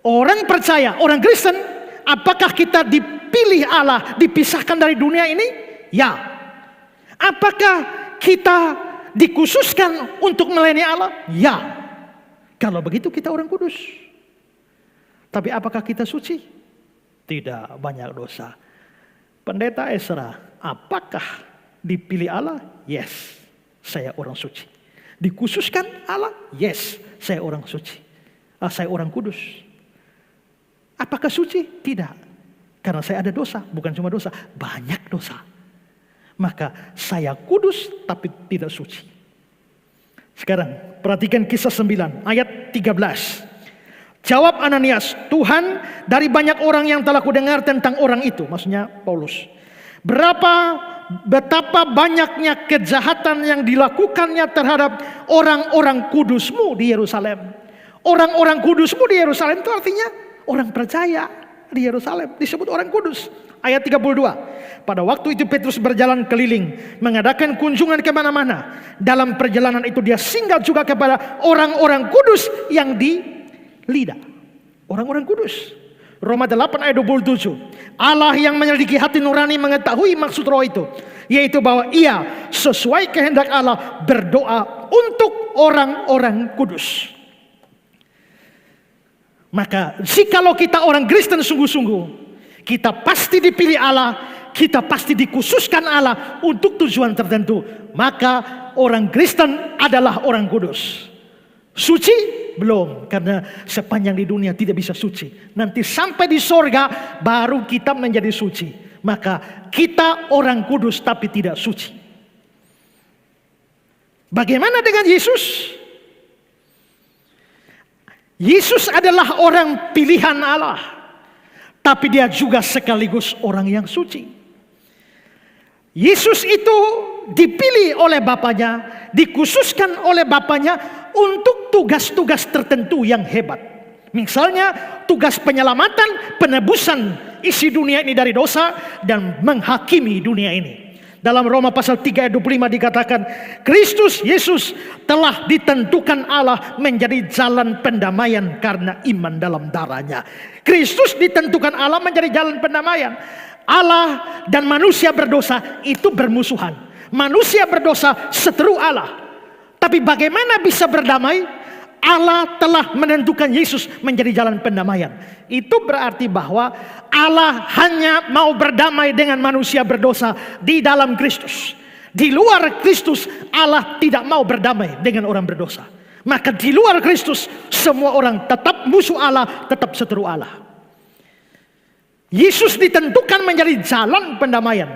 Speaker 1: orang percaya, orang Kristen, apakah kita dipilih Allah, dipisahkan dari dunia ini? Ya. Apakah kita dikhususkan untuk melayani Allah? Ya. Kalau begitu kita orang kudus. Tapi apakah kita suci? Tidak, banyak dosa. Pendeta Ezra, apakah dipilih Allah? Yes, saya orang suci. Dikhususkan Allah? Yes, saya orang suci. Saya orang kudus. Apakah suci? Tidak. Karena saya ada dosa, bukan cuma dosa, banyak dosa. Maka saya kudus tapi tidak suci. Sekarang perhatikan kisah 9 ayat 13. Jawab Ananias, Tuhan, dari banyak orang yang telah kudengar tentang orang itu, maksudnya Paulus. Betapa banyaknya kejahatan yang dilakukannya terhadap orang-orang kudusmu di Yerusalem. Orang-orang kudusmu di Yerusalem itu artinya orang percaya di Yerusalem. Disebut orang kudus. Ayat 32. Pada waktu itu Petrus berjalan keliling, mengadakan kunjungan kemana-mana. Dalam perjalanan itu dia singgah juga kepada orang-orang kudus yang di lidah. Orang-orang kudus. Roma 8 ayat 27. Allah yang menyelidiki hati nurani mengetahui maksud roh itu, yaitu bahwa ia sesuai kehendak Allah berdoa untuk orang-orang kudus. Maka jikalau kita orang Kristen sungguh-sungguh, kita pasti dipilih Allah, kita pasti dikhususkan Allah untuk tujuan tertentu. Maka orang Kristen adalah orang kudus. Suci? Belum, karena sepanjang di dunia tidak bisa suci. Nanti sampai di sorga baru kita menjadi suci. Maka kita orang kudus tapi tidak suci. Bagaimana dengan Yesus? Yesus adalah orang pilihan Allah, tapi dia juga sekaligus orang yang suci. Yesus itu dipilih oleh Bapaknya, dikhususkan oleh Bapaknya untuk tugas-tugas tertentu yang hebat. Misalnya tugas penyelamatan, penebusan isi dunia ini dari dosa, dan menghakimi dunia ini. Dalam Roma pasal 3 ayat 25 dikatakan, Kristus Yesus telah ditentukan Allah menjadi jalan pendamaian karena iman dalam darahnya. Kristus ditentukan Allah menjadi jalan pendamaian. Allah dan manusia berdosa itu bermusuhan. Manusia berdosa seteru Allah. Tapi bagaimana bisa berdamai? Allah telah menentukan Yesus menjadi jalan pendamaian. Itu berarti bahwa Allah hanya mau berdamai dengan manusia berdosa di dalam Kristus. Di luar Kristus Allah tidak mau berdamai dengan orang berdosa. Maka di luar Kristus semua orang tetap musuh Allah, tetap seteru Allah. Yesus ditentukan menjadi jalan pendamaian.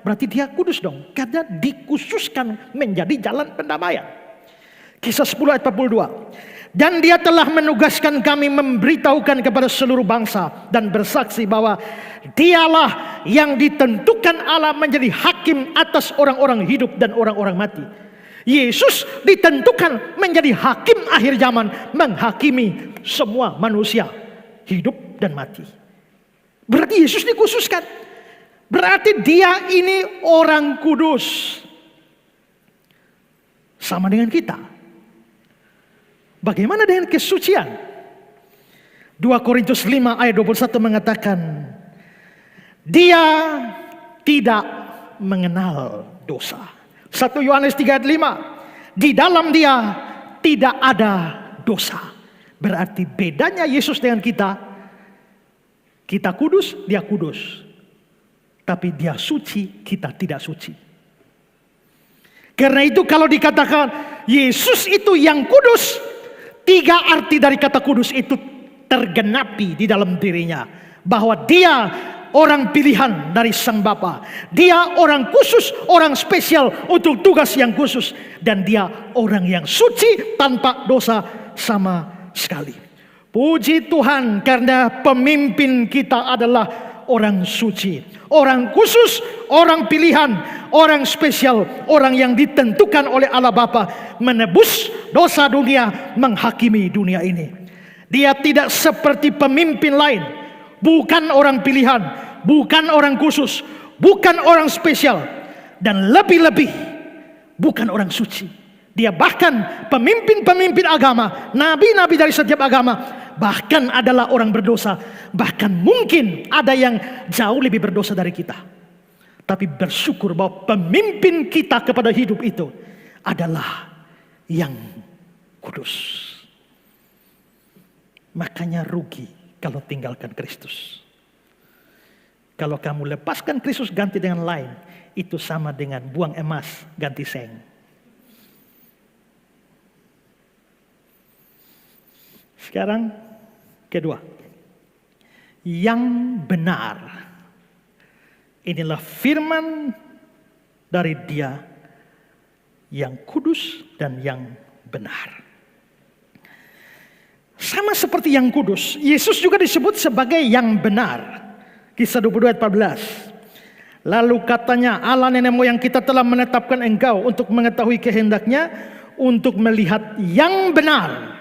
Speaker 1: Berarti dia kudus dong, karena dikhususkan menjadi jalan pendamaian. Kisah 10 ayat 42. Dan dia telah menugaskan kami memberitahukan kepada seluruh bangsa dan bersaksi bahwa dialah yang ditentukan Allah menjadi hakim atas orang-orang hidup dan orang-orang mati. Yesus ditentukan menjadi hakim akhir zaman, menghakimi semua manusia hidup dan mati. Berarti Yesus dikhususkan. Berarti dia ini orang kudus. Sama dengan kita. Bagaimana dengan kesucian? 2 Korintus 5 ayat 21 mengatakan, dia tidak mengenal dosa. 1 Yohanes 3 ayat 5, di dalam dia tidak ada dosa. Berarti bedanya Yesus dengan kita kudus, dia kudus. Tapi dia suci, kita tidak suci. Karena itu kalau dikatakan Yesus itu yang kudus, 3 arti dari kata kudus itu tergenapi di dalam dirinya. Bahwa dia orang pilihan dari Sang Bapa. Dia orang khusus, orang spesial untuk tugas yang khusus. Dan dia orang yang suci tanpa dosa sama sekali. Puji Tuhan karena pemimpin kita adalah orang suci, orang khusus, orang pilihan, orang spesial, orang yang ditentukan oleh Allah Bapa menebus dosa dunia, menghakimi dunia ini. Dia tidak seperti pemimpin lain, bukan orang pilihan, bukan orang khusus, bukan orang spesial, dan lebih-lebih bukan orang suci. Dia bahkan pemimpin-pemimpin agama, nabi-nabi dari setiap agama, bahkan adalah orang berdosa. Bahkan mungkin ada yang jauh lebih berdosa dari kita. Tapi bersyukur bahwa pemimpin kita kepada hidup itu adalah yang kudus. Makanya rugi kalau tinggalkan Kristus. Kalau kamu lepaskan Kristus ganti dengan lain, itu sama dengan buang emas ganti seng. Sekarang kedua, yang benar. Inilah firman dari Dia yang kudus dan yang benar. Sama seperti yang kudus, Yesus juga disebut sebagai yang benar. Kisah 22 ayat 14. Lalu katanya, Allah nenek moyang kita telah menetapkan engkau untuk mengetahui kehendaknya, untuk melihat yang benar,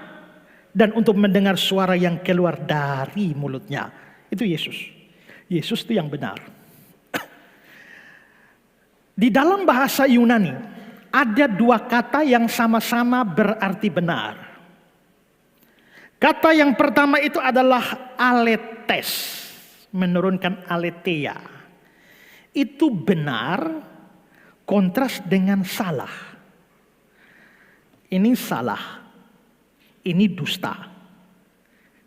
Speaker 1: dan untuk mendengar suara yang keluar dari mulutnya. Itu Yesus. Yesus itu yang benar. Di dalam bahasa Yunani ada 2 kata yang sama-sama berarti benar. Kata yang pertama itu adalah aletes, menurunkan aletheia. Itu benar kontras dengan salah. Ini salah. Ini dusta.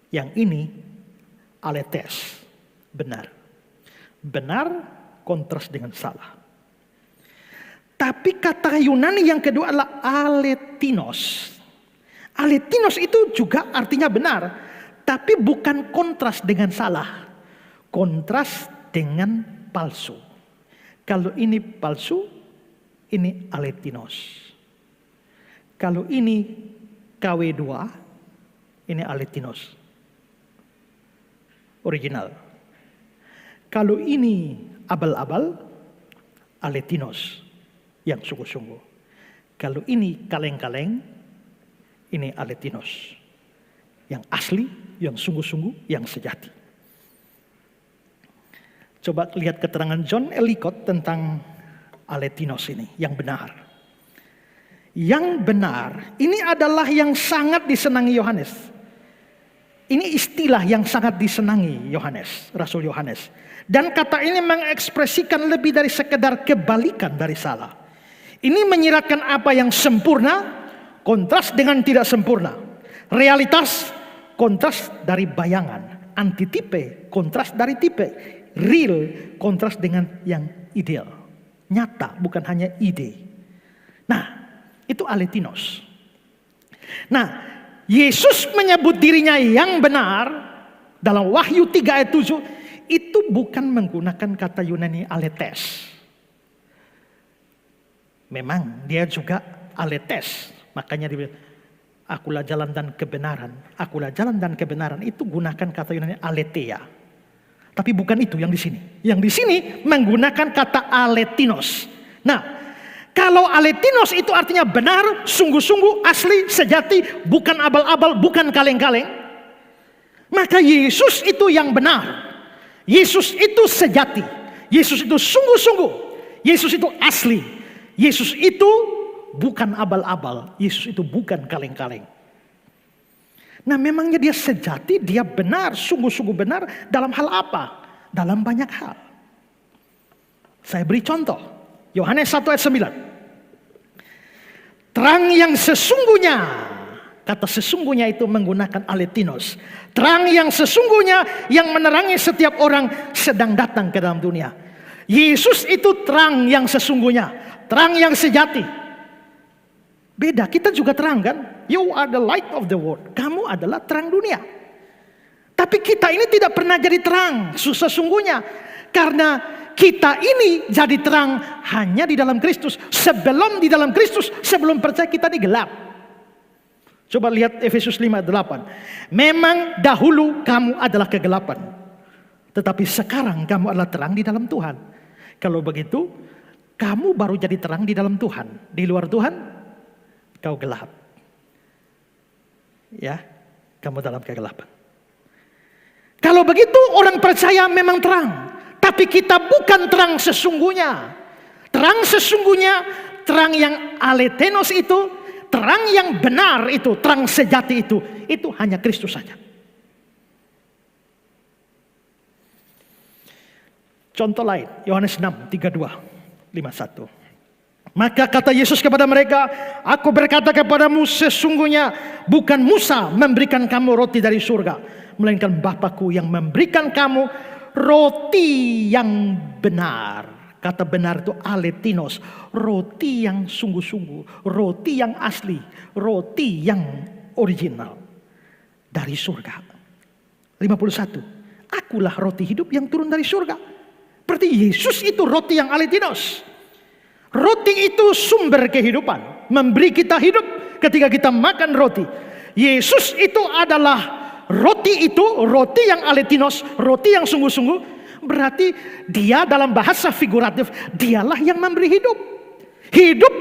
Speaker 1: Yang ini aletes, benar. Benar kontras dengan salah. Tapi kata Yunani yang kedua adalah aletinos. Aletinos itu juga artinya benar, tapi bukan kontras dengan salah. Kontras dengan palsu. Kalau ini palsu, ini aletinos. Kalau ini KW2, ini aletinos. Original. Kalau ini abal-abal, aletinos. Yang sungguh-sungguh. Kalau ini kaleng-kaleng, ini aletinos. Yang asli, yang sungguh-sungguh, yang sejati. Coba lihat keterangan John Ellicott tentang aletinos ini, yang benar. Yang benar, ini adalah yang sangat disenangi Yohanes. Ini istilah yang sangat disenangi Yohanes, Rasul Yohanes. Dan kata ini mengekspresikan lebih dari sekedar kebalikan dari salah. Ini menyiratkan apa yang sempurna, kontras dengan tidak sempurna. Realitas, kontras dari bayangan. Antitipe, kontras dari tipe. Real, kontras dengan yang ideal. Nyata, bukan hanya ide. Nah, itu aletinos. Nah, Yesus menyebut dirinya yang benar dalam Wahyu 3 ayat 7. Itu bukan menggunakan kata Yunani aletes. Memang dia juga aletes, Makanya dia bilang, akulah jalan dan kebenaran. Akulah jalan dan kebenaran. Itu gunakan kata Yunani aletheia. Tapi bukan itu yang di sini. Yang di sini menggunakan kata aletinos. Nah, kalau aletinos itu artinya benar, sungguh-sungguh, asli, sejati, bukan abal-abal, bukan kaleng-kaleng. Maka Yesus itu yang benar. Yesus itu sejati. Yesus itu sungguh-sungguh. Yesus itu asli. Yesus itu bukan abal-abal. Yesus itu bukan kaleng-kaleng. Nah, memangnya dia sejati, dia benar, sungguh-sungguh benar dalam hal apa? Dalam banyak hal. Saya beri contoh. Yohanes 1 ayat 9. Terang yang sesungguhnya, kata sesungguhnya itu menggunakan aletinos. Terang yang sesungguhnya yang menerangi setiap orang sedang datang ke dalam dunia. Yesus itu terang yang sesungguhnya, terang yang sejati. Beda, kita juga terang kan? You are the light of the world. Kamu adalah terang dunia. Tapi kita ini tidak pernah jadi terang sesungguhnya. Karena kita ini jadi terang hanya di dalam Kristus. Sebelum di dalam Kristus, sebelum percaya kita digelap. Coba lihat Efesus 5:8. Memang dahulu kamu adalah kegelapan. Tetapi sekarang kamu adalah terang di dalam Tuhan. Kalau begitu, kamu baru jadi terang di dalam Tuhan. Di luar Tuhan, kau gelap. Ya, kamu dalam kegelapan. Kalau begitu orang percaya memang terang. Tapi kita bukan terang sesungguhnya. Terang sesungguhnya, terang yang alethenos itu, terang yang benar itu, terang sejati itu hanya Kristus saja. Contoh lain, Yohanes 6, 32, 51. Maka kata Yesus kepada mereka, aku berkata kepadamu sesungguhnya bukan Musa memberikan kamu roti dari surga, melainkan Bapa-Ku yang memberikan kamu roti yang benar. Kata benar itu aletinos, roti yang sungguh-sungguh, roti yang asli, roti yang original dari surga. 51. Akulah roti hidup yang turun dari surga. Berarti Yesus itu roti yang aletinos. Roti itu sumber kehidupan, memberi kita hidup ketika kita makan roti. Yesus itu adalah roti itu, roti yang aletinos, roti yang sungguh-sungguh. Berarti dia dalam bahasa figuratif, dialah yang memberi hidup. Hidup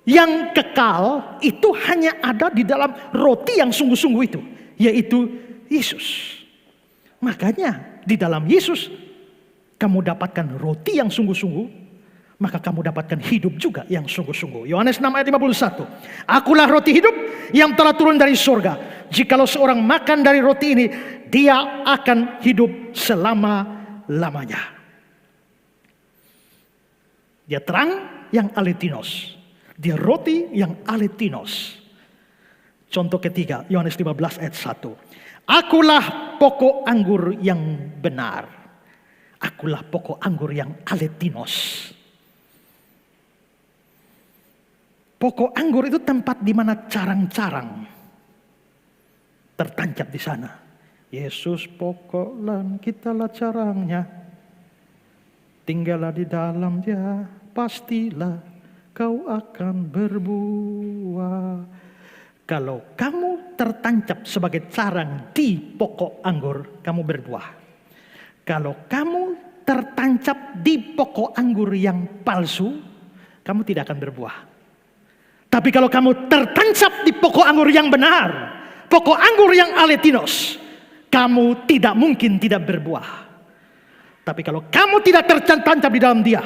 Speaker 1: yang kekal itu hanya ada di dalam roti yang sungguh-sungguh itu, yaitu Yesus. Makanya di dalam Yesus kamu dapatkan roti yang sungguh-sungguh, maka kamu dapatkan hidup juga yang sungguh-sungguh. Yohanes 6 ayat 51. Akulah roti hidup yang telah turun dari surga. Jikalau seorang makan dari roti ini, dia akan hidup selama-lamanya. Dia terang yang aletinos. Dia roti yang aletinos. Contoh ketiga, Yohanes 15 ayat 1. Akulah pokok anggur yang benar. Akulah pokok anggur yang aletinos. Pokok anggur itu tempat di mana carang-carang tertancap di sana. Yesus pokok dan kitalah carangnya. Tinggallah di dalam dia, pastilah kau akan berbuah. Kalau kamu tertancap sebagai carang di pokok anggur, kamu berbuah. Kalau kamu tertancap di pokok anggur yang palsu, kamu tidak akan berbuah. Tapi kalau kamu tertancap di pokok anggur yang benar, pokok anggur yang aletinos, kamu tidak mungkin tidak berbuah. Tapi kalau kamu tidak tertancap di dalam dia,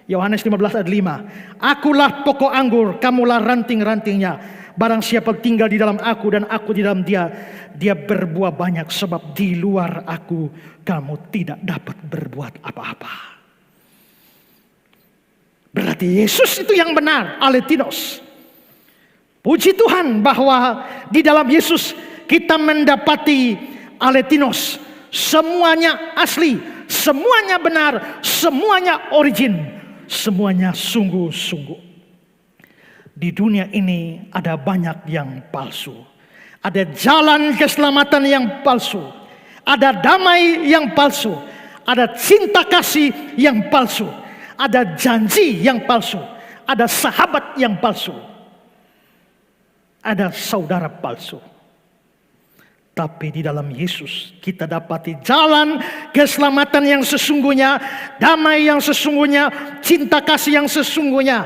Speaker 1: Yohanes 15 ayat 5, akulah pokok anggur, kamulah ranting-rantingnya. Barang siapa tinggal di dalam aku dan aku di dalam dia, dia berbuah banyak, sebab di luar aku kamu tidak dapat berbuat apa-apa. Berarti Yesus itu yang benar, aletinos. Puji Tuhan bahwa di dalam Yesus kita mendapati aletinos. Semuanya asli, semuanya benar, semuanya origin, semuanya sungguh-sungguh. Di dunia ini ada banyak yang palsu. Ada jalan keselamatan yang palsu. Ada damai yang palsu. Ada cinta kasih yang palsu. Ada janji yang palsu. Ada sahabat yang palsu. ada saudara palsu. Tapi di dalam Yesus kita dapati jalan keselamatan yang sesungguhnya, damai yang sesungguhnya, cinta kasih yang sesungguhnya,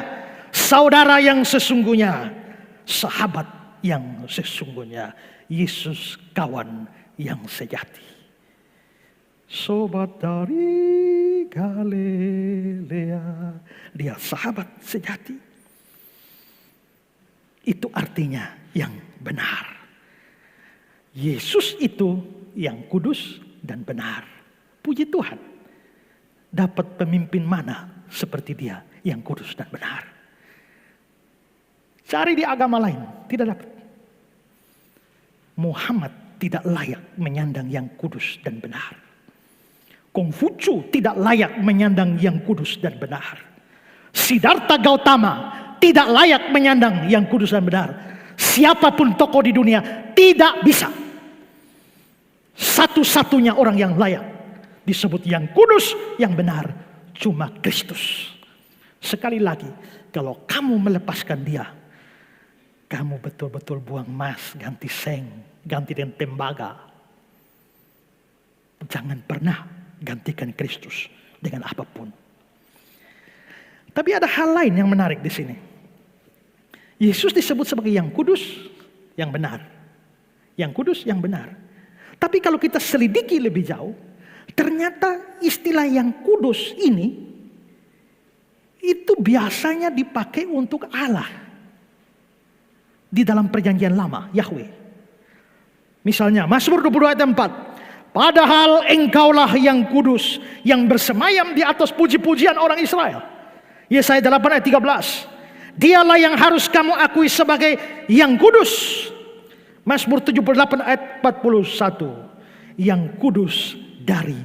Speaker 1: saudara yang sesungguhnya, sahabat yang sesungguhnya, Yesus kawan yang sejati. Sobat dari Galilea, dia sahabat sejati. Itu artinya yang benar. Yesus itu yang kudus dan benar. Puji Tuhan, dapat pemimpin mana seperti dia yang kudus dan benar. Cari di agama lain, tidak dapat. Muhammad tidak layak menyandang yang kudus dan benar. Konghucu tidak layak menyandang yang kudus dan benar. Siddhartha Gautama tidak layak menyandang yang kudus dan benar. Siapapun tokoh di dunia tidak bisa. Satu-satunya orang yang layak disebut yang kudus, yang benar, cuma Kristus. Sekali lagi, kalau kamu melepaskan dia, kamu betul-betul buang emas, ganti seng, ganti dengan tembaga. Jangan pernah gantikan Kristus dengan apapun. Tapi ada hal lain yang menarik di sini. Yesus disebut sebagai yang kudus, yang benar. Yang kudus, yang benar. Tapi kalau kita selidiki lebih jauh, ternyata istilah yang kudus ini itu biasanya dipakai untuk Allah di dalam perjanjian lama, Yahweh. Misalnya Mazmur 22 ayat 4. Padahal engkaulah yang kudus, yang bersemayam di atas puji-pujian orang Israel. Yesaya 8 ayat 13. Dialah yang harus kamu akui sebagai yang kudus. Mazmur 78 ayat 41. Yang kudus dari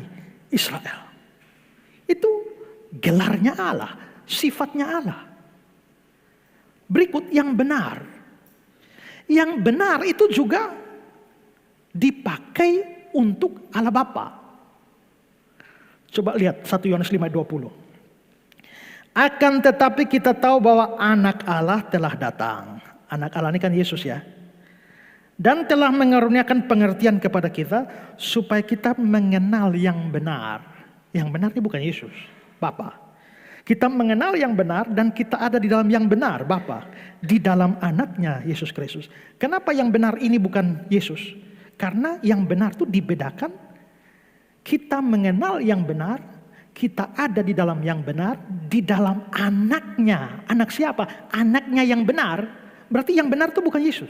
Speaker 1: Israel. Itu gelarnya Allah, sifatnya Allah. Berikut yang benar. Yang benar itu juga dipakai untuk Allah Bapa. Coba lihat 1 Yohanes 5 ayat 20. Akan tetapi kita tahu bahwa anak Allah telah datang. Anak Allah ini kan Yesus ya. Dan telah mengaruniakan pengertian kepada kita supaya kita mengenal yang benar. Yang benar ini bukan Yesus, Bapa. Kita mengenal yang benar dan kita ada di dalam yang benar, Bapa. Di dalam anaknya Yesus Kristus. Kenapa yang benar ini bukan Yesus? Karena yang benar itu dibedakan. Kita mengenal yang benar, kita ada di dalam yang benar, di dalam anaknya. Anak siapa? Anaknya yang benar. Berarti yang benar itu bukan Yesus.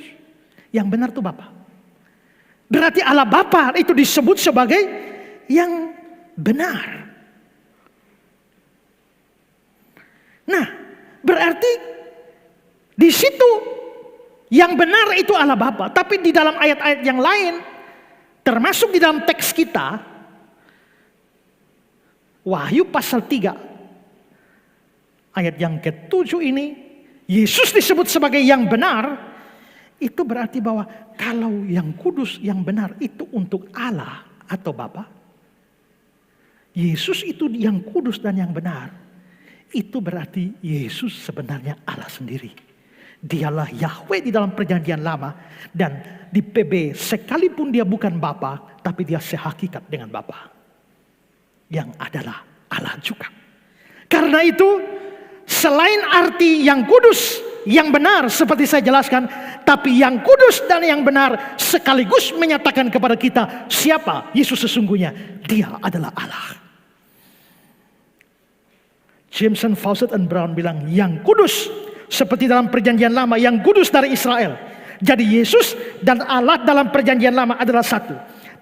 Speaker 1: Yang benar itu Bapa. Berarti Allah Bapa itu disebut sebagai yang benar. Nah, berarti di situ yang benar itu Allah Bapa. Tapi di dalam ayat-ayat yang lain, termasuk di dalam teks kita, Wahyu pasal 3 ayat yang ke-7 ini, Yesus disebut sebagai yang benar. Itu berarti bahwa kalau yang kudus, yang benar itu untuk Allah atau Bapa, Yesus itu yang kudus dan yang benar. Itu berarti Yesus sebenarnya Allah sendiri. Dialah Yahweh di dalam perjanjian lama. Dan di PB sekalipun dia bukan Bapa, tapi dia sehakikat dengan Bapa. Yang adalah Allah juga. Karena itu selain arti yang kudus, yang benar seperti saya jelaskan, tapi yang kudus dan yang benar sekaligus menyatakan kepada kita siapa Yesus sesungguhnya. Dia adalah Allah. Jameson, Fawcett, and Brown bilang yang kudus seperti dalam perjanjian lama, yang kudus dari Israel. Jadi Yesus dan Allah dalam perjanjian lama adalah satu.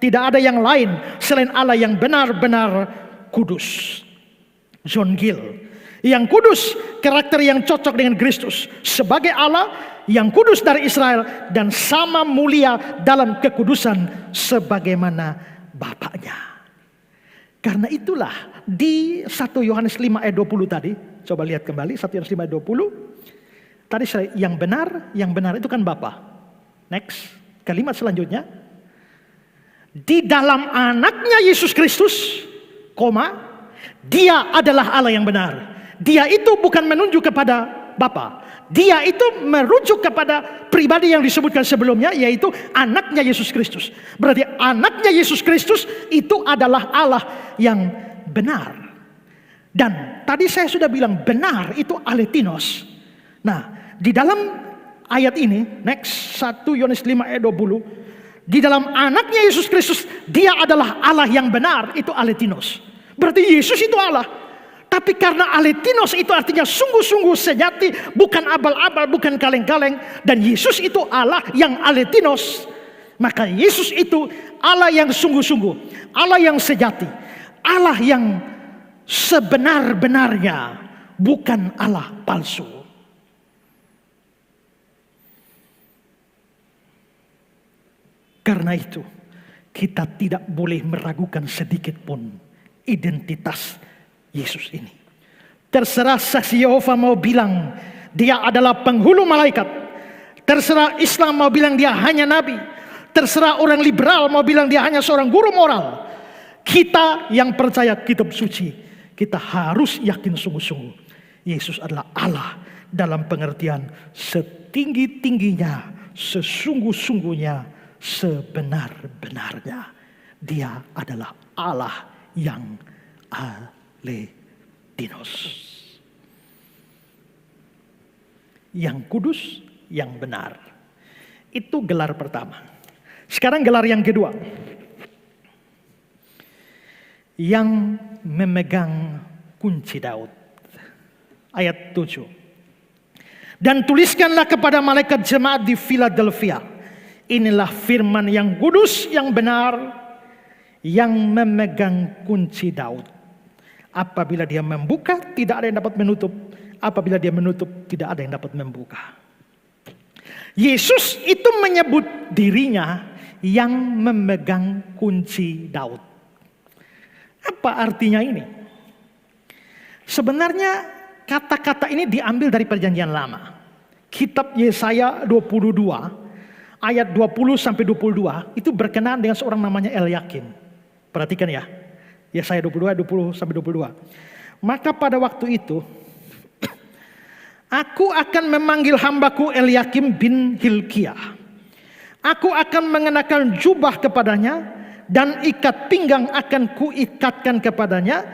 Speaker 1: Tidak ada yang lain selain Allah yang benar-benar kudus. John Gill. Yang kudus, karakter yang cocok dengan Kristus. Sebagai Allah yang kudus dari Israel dan sama mulia dalam kekudusan sebagaimana Bapaknya. Karena itulah di 1 Yohanes 5 ayat 20 tadi, coba lihat kembali 1 Yohanes 5 ayat 20. Tadi saya yang benar itu kan Bapa. Next, kalimat selanjutnya. Di dalam anaknya Yesus Kristus, dia adalah Allah yang benar. Dia itu bukan menunjuk kepada Bapa. Dia itu merujuk kepada pribadi yang disebutkan sebelumnya, yaitu anaknya Yesus Kristus. Berarti anaknya Yesus Kristus itu adalah Allah yang benar. Dan tadi saya sudah bilang benar itu alethenos. Nah, di dalam ayat ini, next 1 Yohanes 5 ayat 20, di dalam anaknya Yesus Kristus, dia adalah Allah yang benar, itu alethenos. Berarti Yesus itu Allah. Tapi karena alethenos itu artinya sungguh-sungguh sejati, bukan abal-abal, bukan kaleng-kaleng, dan Yesus itu Allah yang alethenos, maka Yesus itu Allah yang sungguh-sungguh, Allah yang sejati, Allah yang sebenar-benarnya, bukan Allah palsu. Karena itu kita tidak boleh meragukan sedikit pun identitas Yesus ini. Terserah saksi Yehova mau bilang dia adalah penghulu malaikat, terserah Islam mau bilang dia hanya nabi, terserah orang liberal mau bilang dia hanya seorang guru moral. Kita yang percaya kitab suci, kita harus yakin sungguh-sungguh Yesus adalah Allah dalam pengertian setinggi-tingginya, sesungguh-sungguhnya, sebenar-benarnya. Dia adalah Allah yang alethenos, yang kudus, yang benar. Itu gelar pertama. Sekarang gelar yang kedua, yang memegang kunci Daud. Ayat 7. Dan tuliskanlah kepada malaikat jemaat di Philadelphia, inilah firman yang kudus, yang benar, yang memegang kunci Daud. Apabila dia membuka, tidak ada yang dapat menutup. Apabila dia menutup, tidak ada yang dapat membuka. Yesus itu menyebut dirinya yang memegang kunci Daud. Apa artinya ini? Sebenarnya kata-kata ini diambil dari Perjanjian Lama. Kitab Yesaya 22 ayat 20 sampai 22 itu berkenaan dengan seorang namanya Elyakim. Perhatikan ya. Yesaya 22 ayat 20 sampai 22. Maka pada waktu itu aku akan memanggil hambaku Elyakim bin Hilkiah. Aku akan mengenakan jubah kepadanya dan ikat pinggang akan kuikatkan kepadanya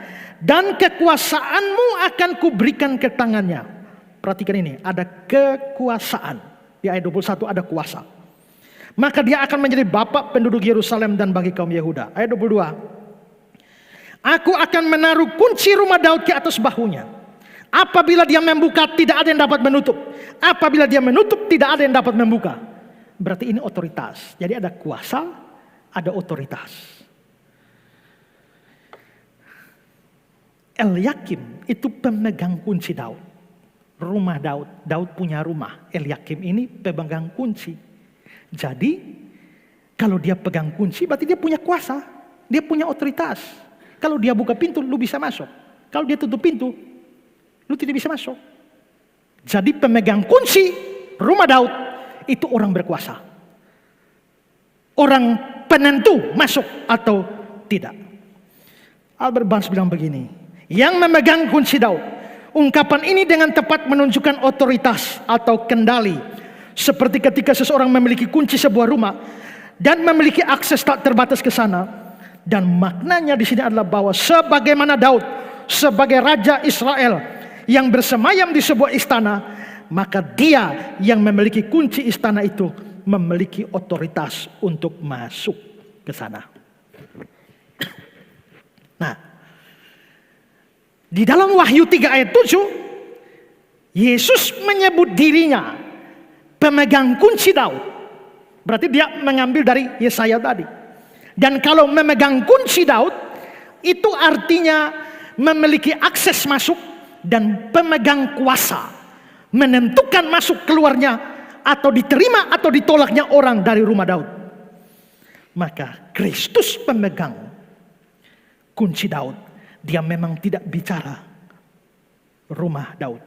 Speaker 1: dan kekuasaanmu akan kuberikan ke tangannya. Perhatikan ini, ada kekuasaan. Di ayat 21 ada kuasa. Maka dia akan menjadi bapak penduduk Yerusalem dan bagi kaum Yehuda. Ayat 22. Aku akan menaruh kunci rumah Daud ke atas bahunya. Apabila dia membuka, tidak ada yang dapat menutup. Apabila dia menutup, tidak ada yang dapat membuka. Berarti ini otoritas. Jadi ada kuasa, ada otoritas. Elyakim itu pemegang kunci Daud. Rumah Daud. Daud punya rumah. Elyakim ini pemegang kunci. Jadi kalau dia pegang kunci, berarti dia punya kuasa. Dia punya otoritas. Kalau dia buka pintu, lu bisa masuk. Kalau dia tutup pintu, lu tidak bisa masuk. Jadi pemegang kunci rumah Daud itu orang berkuasa. Orang penentu masuk atau tidak. Albert Barnes bilang begini, yang memegang kunci Daud. Ungkapan ini dengan tepat menunjukkan otoritas atau kendali. Seperti ketika seseorang memiliki kunci sebuah rumah dan memiliki akses tak terbatas ke sana. Dan maknanya di sini adalah bahwa sebagaimana Daud sebagai raja Israel yang bersemayam di sebuah istana, maka dia yang memiliki kunci istana itu memiliki otoritas untuk masuk ke sana. Nah, di dalam Wahyu 3 ayat 7, Yesus menyebut dirinya pemegang kunci Daud. Berarti dia mengambil dari Yesaya tadi. Dan kalau memegang kunci Daud, itu artinya memiliki akses masuk dan pemegang kuasa. Menentukan masuk keluarnya atau diterima atau ditolaknya orang dari rumah Daud. Maka Kristus pemegang kunci Daud. Dia memang tidak bicara rumah Daud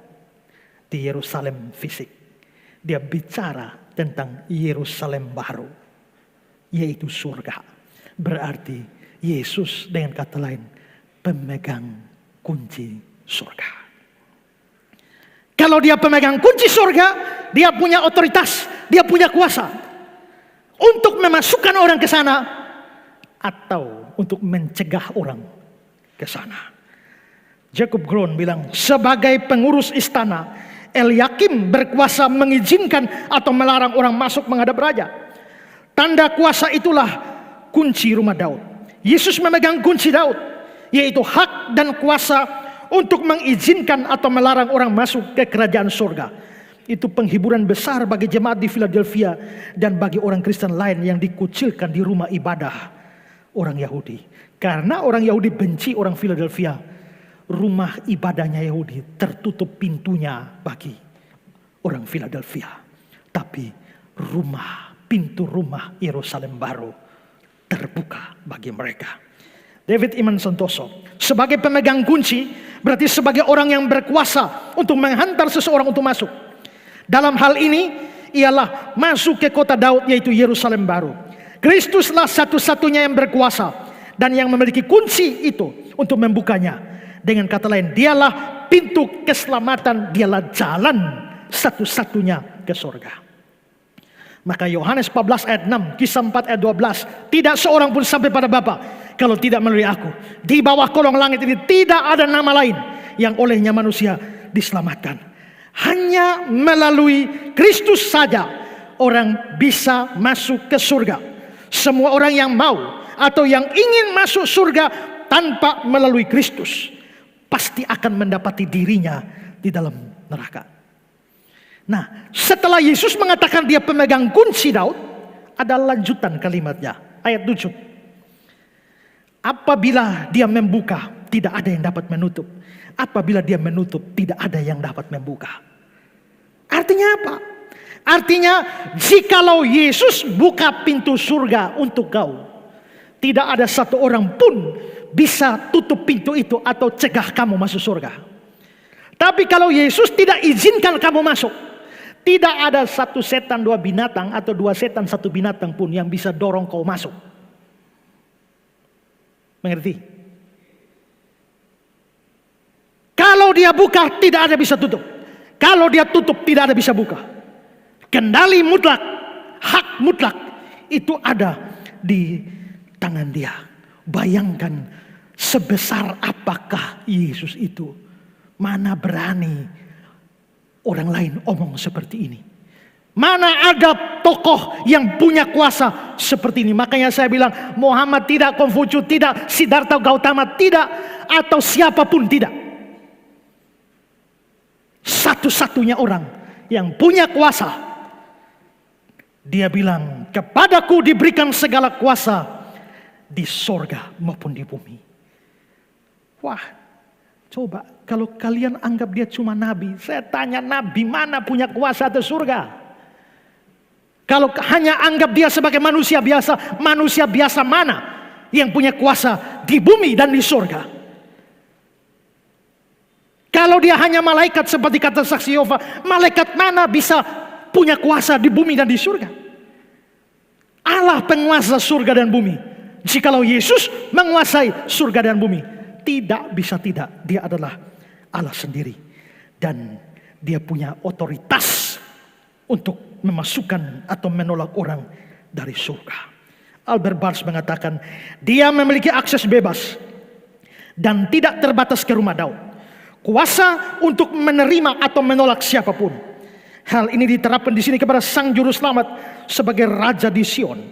Speaker 1: di Yerusalem fisik. Dia bicara tentang Yerusalem baru, yaitu surga. Berarti Yesus dengan kata lain pemegang kunci surga. Kalau dia pemegang kunci surga, dia punya otoritas, dia punya kuasa untuk memasukkan orang ke sana atau untuk mencegah orang ke sana. Jacob Groen bilang, sebagai pengurus istana, Eliakim berkuasa mengizinkan atau melarang orang masuk menghadap raja. Tanda kuasa itulah kunci rumah Daud. Yesus memegang kunci Daud, yaitu hak dan kuasa untuk mengizinkan atau melarang orang masuk ke kerajaan surga. Itu penghiburan besar bagi jemaat di Philadelphia dan bagi orang Kristen lain yang dikucilkan di rumah ibadah orang Yahudi. Karena orang Yahudi benci orang Philadelphia, rumah ibadahnya Yahudi tertutup pintunya bagi orang Philadelphia. Tapi pintu rumah Yerusalem baru terbuka bagi mereka. David Iman Santoso, sebagai pemegang kunci, berarti sebagai orang yang berkuasa untuk menghantar seseorang untuk masuk. Dalam hal ini, ialah masuk ke kota Daud, yaitu Yerusalem baru. Kristuslah satu-satunya yang berkuasa dan yang memiliki kunci itu untuk membukanya. Dengan kata lain, dialah pintu keselamatan, dialah jalan satu-satunya ke surga. Maka Yohanes 14 ayat 6, Kisah 4 ayat 12, tidak seorang pun sampai pada Bapa kalau tidak melalui aku. Di bawah kolong langit ini tidak ada nama lain yang olehnya manusia diselamatkan. Hanya melalui Kristus saja orang bisa masuk ke surga. Semua orang yang mau atau yang ingin masuk surga tanpa melalui Kristus pasti akan mendapati dirinya di dalam neraka. Nah, setelah Yesus mengatakan dia pemegang kunci Daud, ada lanjutan kalimatnya. Ayat 7. Apabila dia membuka, tidak ada yang dapat menutup. Apabila dia menutup, tidak ada yang dapat membuka. Artinya apa? Artinya, jikalau Yesus buka pintu surga untuk kau, tidak ada satu orang pun bisa tutup pintu itu atau cegah kamu masuk surga. Tapi kalau Yesus tidak izinkan kamu masuk, tidak ada satu setan dua binatang atau dua setan satu binatang pun yang bisa dorong kau masuk. Mengerti? Kalau dia buka, tidak ada bisa tutup. Kalau dia tutup, tidak ada bisa buka. Kendali mutlak, hak mutlak itu ada di tangan dia. Bayangkan sebesar apakah Yesus itu. Mana berani orang lain omong seperti ini. Mana ada tokoh yang punya kuasa seperti ini. Makanya saya bilang Muhammad tidak, Konghucu tidak, Siddhartha Gautama tidak, atau siapapun tidak. Satu-satunya orang yang punya kuasa. Dia bilang, kepadaku diberikan segala kuasa di sorga maupun di bumi. Wah, coba kalau kalian anggap dia cuma nabi, saya tanya nabi mana punya kuasa atas surga? Kalau hanya anggap dia sebagai manusia biasa mana yang punya kuasa di bumi dan di surga? Kalau dia hanya malaikat seperti kata saksi Yehova, malaikat mana bisa punya kuasa di bumi dan di surga? Allah penguasa surga dan bumi. Jikalau Yesus menguasai surga dan bumi, tidak bisa tidak, dia adalah Allah sendiri. Dan dia punya otoritas untuk memasukkan atau menolak orang dari surga. Albert Barnes mengatakan, dia memiliki akses bebas dan tidak terbatas ke rumah Daud. Kuasa untuk menerima atau menolak siapapun. Hal ini diterapkan di sini kepada Sang Juru Selamat sebagai Raja di Sion.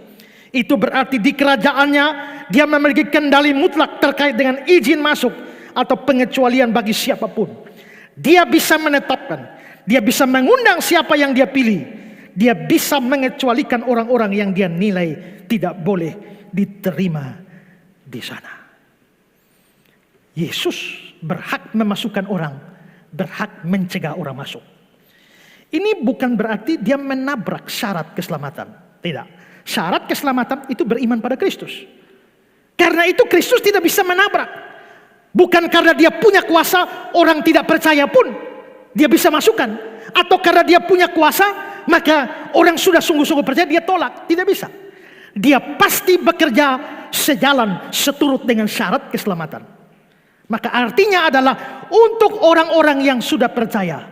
Speaker 1: Itu berarti di kerajaannya dia memiliki kendali mutlak terkait dengan izin masuk atau pengecualian bagi siapapun. Dia bisa menetapkan, dia bisa mengundang siapa yang dia pilih. Dia bisa mengecualikan orang-orang yang dia nilai tidak boleh diterima di sana. Yesus berhak memasukkan orang, berhak mencegah orang masuk. Ini bukan berarti dia menabrak syarat keselamatan. Tidak. Syarat keselamatan itu beriman pada Kristus. Karena itu Kristus tidak bisa menabrak. Bukan karena dia punya kuasa, orang tidak percaya pun dia bisa masukkan. Atau karena dia punya kuasa, maka orang sudah sungguh-sungguh percaya, dia tolak. Tidak bisa. Dia pasti bekerja sejalan, seturut dengan syarat keselamatan. Maka artinya adalah untuk orang-orang yang sudah percaya,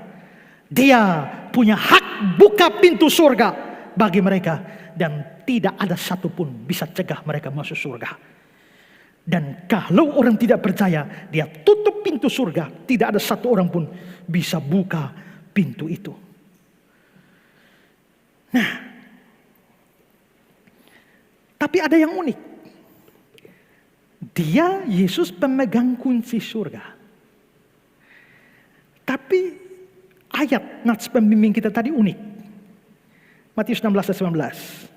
Speaker 1: Dia punya hak buka pintu surga bagi mereka. Dan tidak ada satupun bisa cegah mereka masuk surga. Dan kalau orang tidak percaya, dia tutup pintu surga. Tidak ada satu orang pun bisa buka pintu itu. Nah, tapi ada yang unik. Dia, Yesus, pemegang kunci surga. Tapi ayat nats pembimbing kita tadi unik. Matius 16 ayat 19.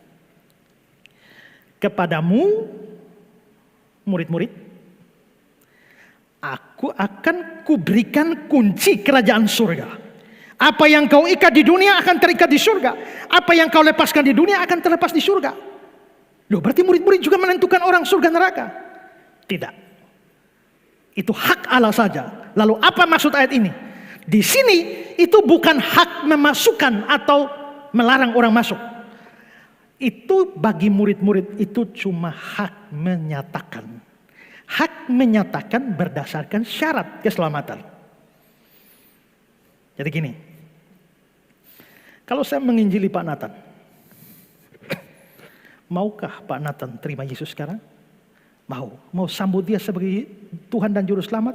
Speaker 1: Kepadamu, murid-murid, aku akan kuberikan kunci kerajaan surga. Apa yang kau ikat di dunia akan terikat di surga. Apa yang kau lepaskan di dunia akan terlepas di surga. Loh, berarti murid-murid juga menentukan orang surga neraka? Tidak. Itu hak Allah saja. Lalu apa maksud ayat ini? Di sini itu bukan hak memasukkan atau melarang orang masuk. Itu bagi murid-murid itu cuma hak menyatakan. Hak menyatakan berdasarkan syarat keselamatan. Jadi gini. Kalau saya menginjili Pak Nathan, maukah Pak Nathan terima Yesus sekarang? Mau sambut dia sebagai Tuhan dan Juru Selamat?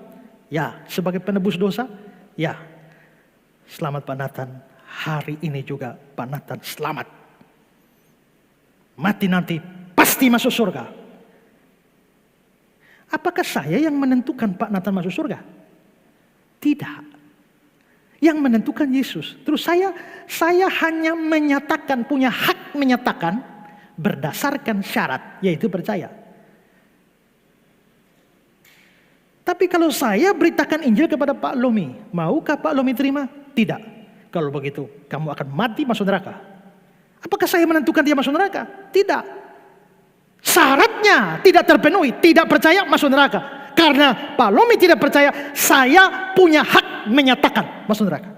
Speaker 1: Ya. Sebagai penebus dosa? Ya. Selamat Pak Nathan. Hari ini juga Pak Nathan selamat. Mati nanti pasti masuk surga. Apakah saya yang menentukan Pak Nathan masuk surga? Tidak. Yang menentukan Yesus. Terus saya hanya menyatakan, punya hak menyatakan berdasarkan syarat, yaitu percaya. Tapi kalau saya beritakan Injil kepada Pak Lomi, maukah Pak Lomi terima? Tidak. Kalau begitu, kamu akan mati masuk neraka. Apakah saya menentukan dia masuk neraka? Tidak. Syaratnya tidak terpenuhi, tidak percaya masuk neraka. Karena Pak Lomi tidak percaya, saya punya hak menyatakan masuk neraka.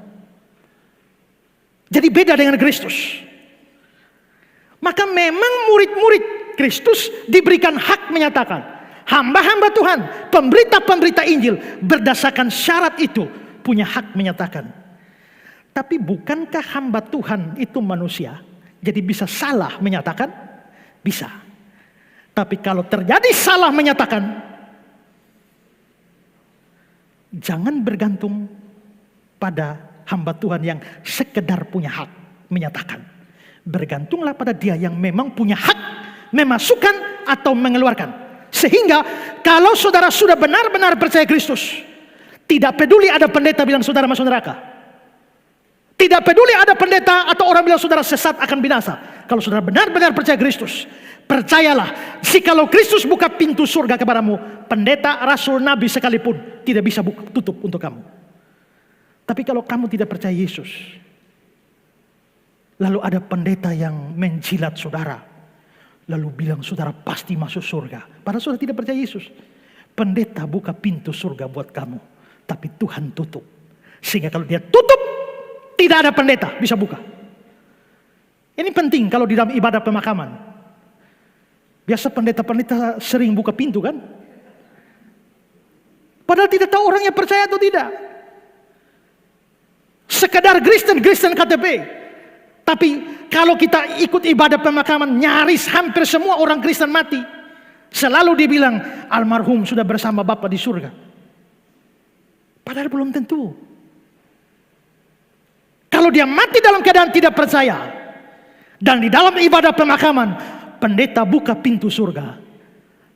Speaker 1: Jadi beda dengan Kristus. Maka memang murid-murid Kristus diberikan hak menyatakan. Hamba-hamba Tuhan, pemberita-pemberita Injil berdasarkan syarat itu punya hak menyatakan. Tapi bukankah hamba Tuhan itu manusia? Jadi bisa salah menyatakan? Bisa. Tapi kalau terjadi salah menyatakan, jangan bergantung pada hamba Tuhan yang sekedar punya hak menyatakan. Bergantunglah pada dia yang memang punya hak memasukkan atau mengeluarkan. Sehingga kalau saudara sudah benar-benar percaya Kristus, tidak peduli ada pendeta bilang saudara masuk neraka. Tidak peduli ada pendeta atau orang bilang saudara sesat akan binasa. Kalau saudara benar-benar percaya Kristus, percayalah, jikalau Kristus buka pintu surga kepadamu, pendeta, rasul, nabi sekalipun tidak bisa tutup untuk kamu. Tapi kalau kamu tidak percaya Yesus, lalu ada pendeta yang menjilat saudara, lalu bilang saudara pasti masuk surga, padahal saudara tidak percaya Yesus. Pendeta buka pintu surga buat kamu, tapi Tuhan tutup. Sehingga kalau dia tutup, tidak ada pendeta bisa buka. Ini penting kalau di dalam ibadah pemakaman. Biasa pendeta-pendeta sering buka pintu kan? Padahal tidak tahu orangnya percaya atau tidak. Sekedar Kristen KTP. Tapi kalau kita ikut ibadah pemakaman, nyaris hampir semua orang Kristen mati. Selalu dibilang almarhum sudah bersama Bapa di surga. Padahal belum tentu. Kalau dia mati dalam keadaan tidak percaya, dan di dalam ibadah pemakaman, pendeta buka pintu surga,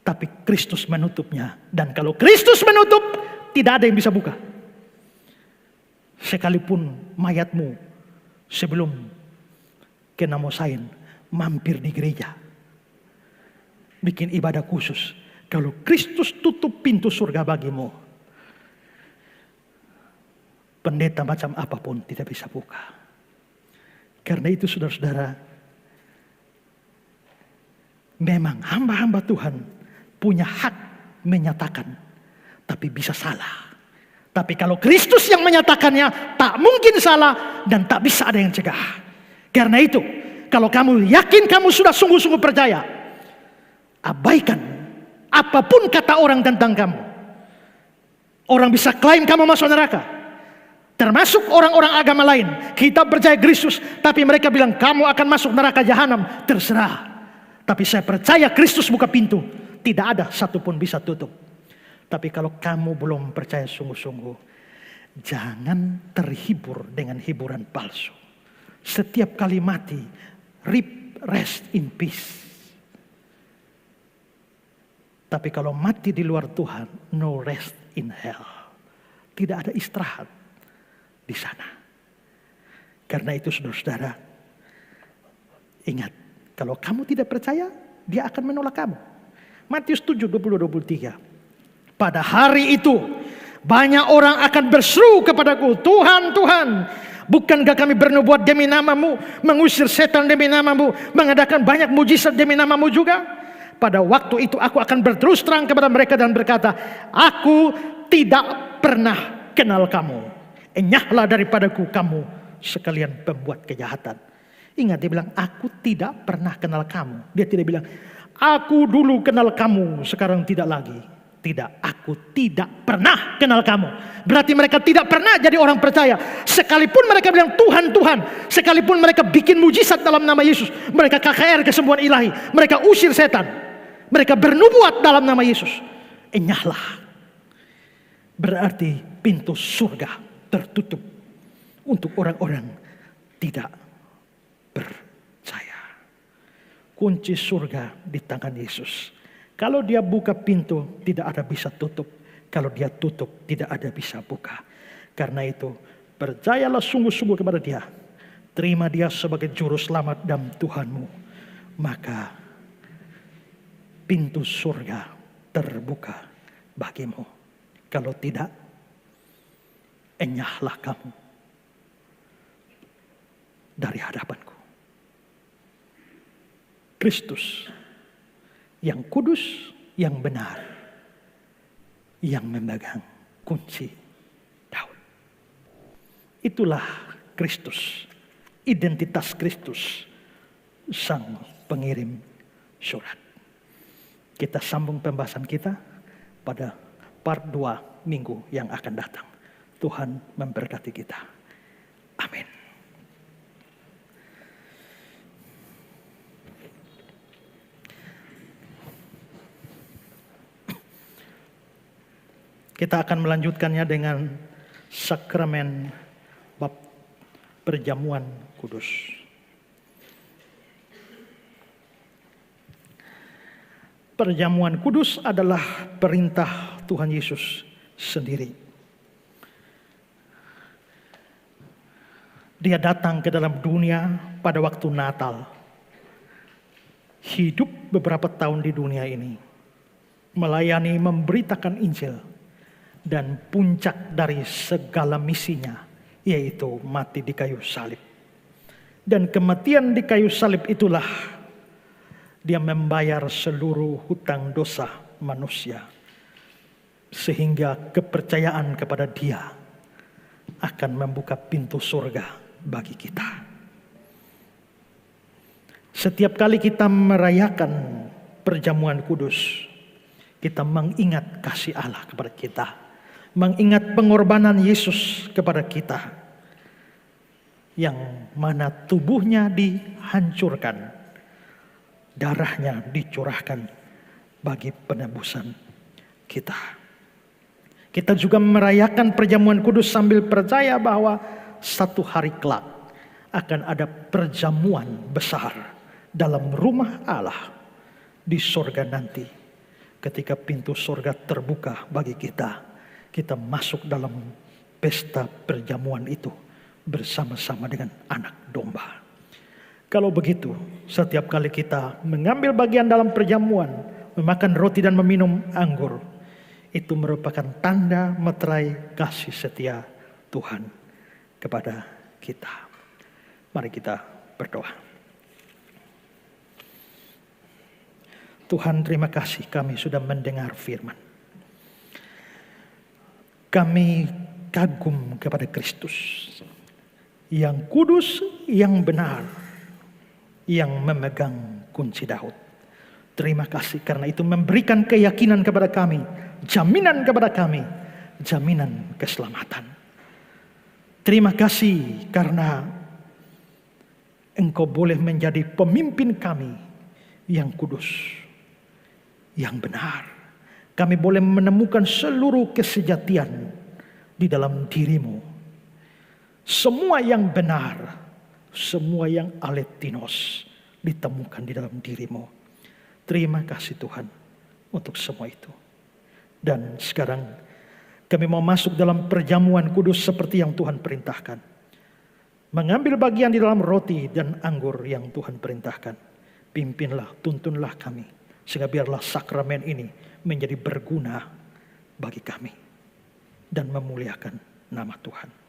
Speaker 1: tapi Kristus menutupnya. Dan kalau Kristus menutup, tidak ada yang bisa buka. Sekalipun mayatmu sebelum kena mosain mampir di gereja, bikin ibadah khusus, kalau Kristus tutup pintu surga bagimu, pendeta macam apapun tidak bisa buka. Karena itu saudara-saudara, memang hamba-hamba Tuhan punya hak menyatakan, tapi bisa salah. Tapi kalau Kristus yang menyatakannya, tak mungkin salah dan tak bisa ada yang cegah. Karena itu, kalau kamu yakin kamu sudah sungguh-sungguh percaya, abaikan apapun kata orang tentang kamu. Orang bisa klaim kamu masuk neraka. Termasuk orang-orang agama lain. Kita percaya Kristus, tapi mereka bilang kamu akan masuk neraka jahanam. Terserah. Tapi saya percaya Kristus buka pintu. Tidak ada satupun bisa tutup. Tapi kalau kamu belum percaya sungguh-sungguh, jangan terhibur dengan hiburan palsu. Setiap kali mati, rest in peace. Tapi kalau mati di luar Tuhan, no rest in hell. Tidak ada istirahat di sana. Karena itu saudara-saudara, ingat, kalau kamu tidak percaya, dia akan menolak kamu. Matius 7, 20-23. Pada hari itu, banyak orang akan berseru kepadaku, Tuhan, Tuhan, bukankah kami bernubuat demi namamu, mengusir setan demi namamu, mengadakan banyak mujizat demi namamu juga? Pada waktu itu aku akan berterus terang kepada mereka dan berkata, aku tidak pernah kenal kamu. Enyahlah daripadaku kamu sekalian pembuat kejahatan. Ingat, dia bilang, aku tidak pernah kenal kamu. Dia tidak bilang, aku dulu kenal kamu, sekarang tidak lagi. Tidak, aku tidak pernah kenal kamu. Berarti mereka tidak pernah jadi orang percaya. Sekalipun mereka bilang Tuhan, Tuhan. Sekalipun mereka bikin mujizat dalam nama Yesus. Mereka KKR kesembuhan ilahi. Mereka usir setan. Mereka bernubuat dalam nama Yesus. Enyahlah. Berarti pintu surga tertutup untuk orang-orang tidak percaya. Kunci surga di tangan Yesus. Kalau dia buka pintu, tidak ada bisa tutup. Kalau dia tutup, tidak ada bisa buka. Karena itu, percayalah sungguh-sungguh kepada dia. Terima dia sebagai juru selamat dan Tuhanmu. Maka pintu surga terbuka bagimu. Kalau tidak, enyahlah kamu dari hadapanku. Kristus yang kudus, yang benar, yang memegang kunci Daud. Itulah Kristus, identitas Kristus, sang pengirim surat. Kita sambung pembahasan kita pada part 2 minggu yang akan datang. Tuhan memberkati kita. Amin. Kita akan melanjutkannya dengan sakramen bab perjamuan kudus. Perjamuan kudus adalah perintah Tuhan Yesus sendiri. Dia datang ke dalam dunia pada waktu Natal. Hidup beberapa tahun di dunia ini. Melayani, memberitakan Injil. Dan puncak dari segala misinya, yaitu mati di kayu salib. Dan kematian di kayu salib itulah dia membayar seluruh hutang dosa manusia. Sehingga kepercayaan kepada dia akan membuka pintu surga bagi kita. Setiap kali kita merayakan perjamuan kudus, kita mengingat kasih Allah kepada kita, mengingat pengorbanan Yesus kepada kita, yang mana tubuhnya dihancurkan, darahnya dicurahkan bagi penebusan kita. Kita juga merayakan perjamuan kudus sambil percaya bahwa satu hari kelak akan ada perjamuan besar dalam rumah Allah di sorga nanti. Ketika pintu sorga terbuka bagi kita, kita masuk dalam pesta perjamuan itu bersama-sama dengan anak domba. Kalau begitu, setiap kali kita mengambil bagian dalam perjamuan, memakan roti dan meminum anggur, itu merupakan tanda meterai kasih setia Tuhan kepada kita. Mari kita berdoa. Tuhan, terima kasih kami sudah mendengar firman. Kami kagum kepada Kristus yang kudus, yang benar, yang memegang kunci Daud. Terima kasih karena itu memberikan keyakinan kepada kami, jaminan kepada kami, jaminan keselamatan. Terima kasih karena Engkau boleh menjadi pemimpin kami yang kudus, yang benar. Kami boleh menemukan seluruh kesejatian di dalam diri-Mu. Semua yang benar, semua yang aletinos ditemukan di dalam diri-Mu. Terima kasih Tuhan untuk semua itu. Dan sekarang kami mau masuk dalam perjamuan kudus seperti yang Tuhan perintahkan. Mengambil bagian di dalam roti dan anggur yang Tuhan perintahkan. Pimpinlah, tuntunlah kami. Sehingga biarlah sakramen ini menjadi berguna bagi kami. Dan memuliakan nama Tuhan.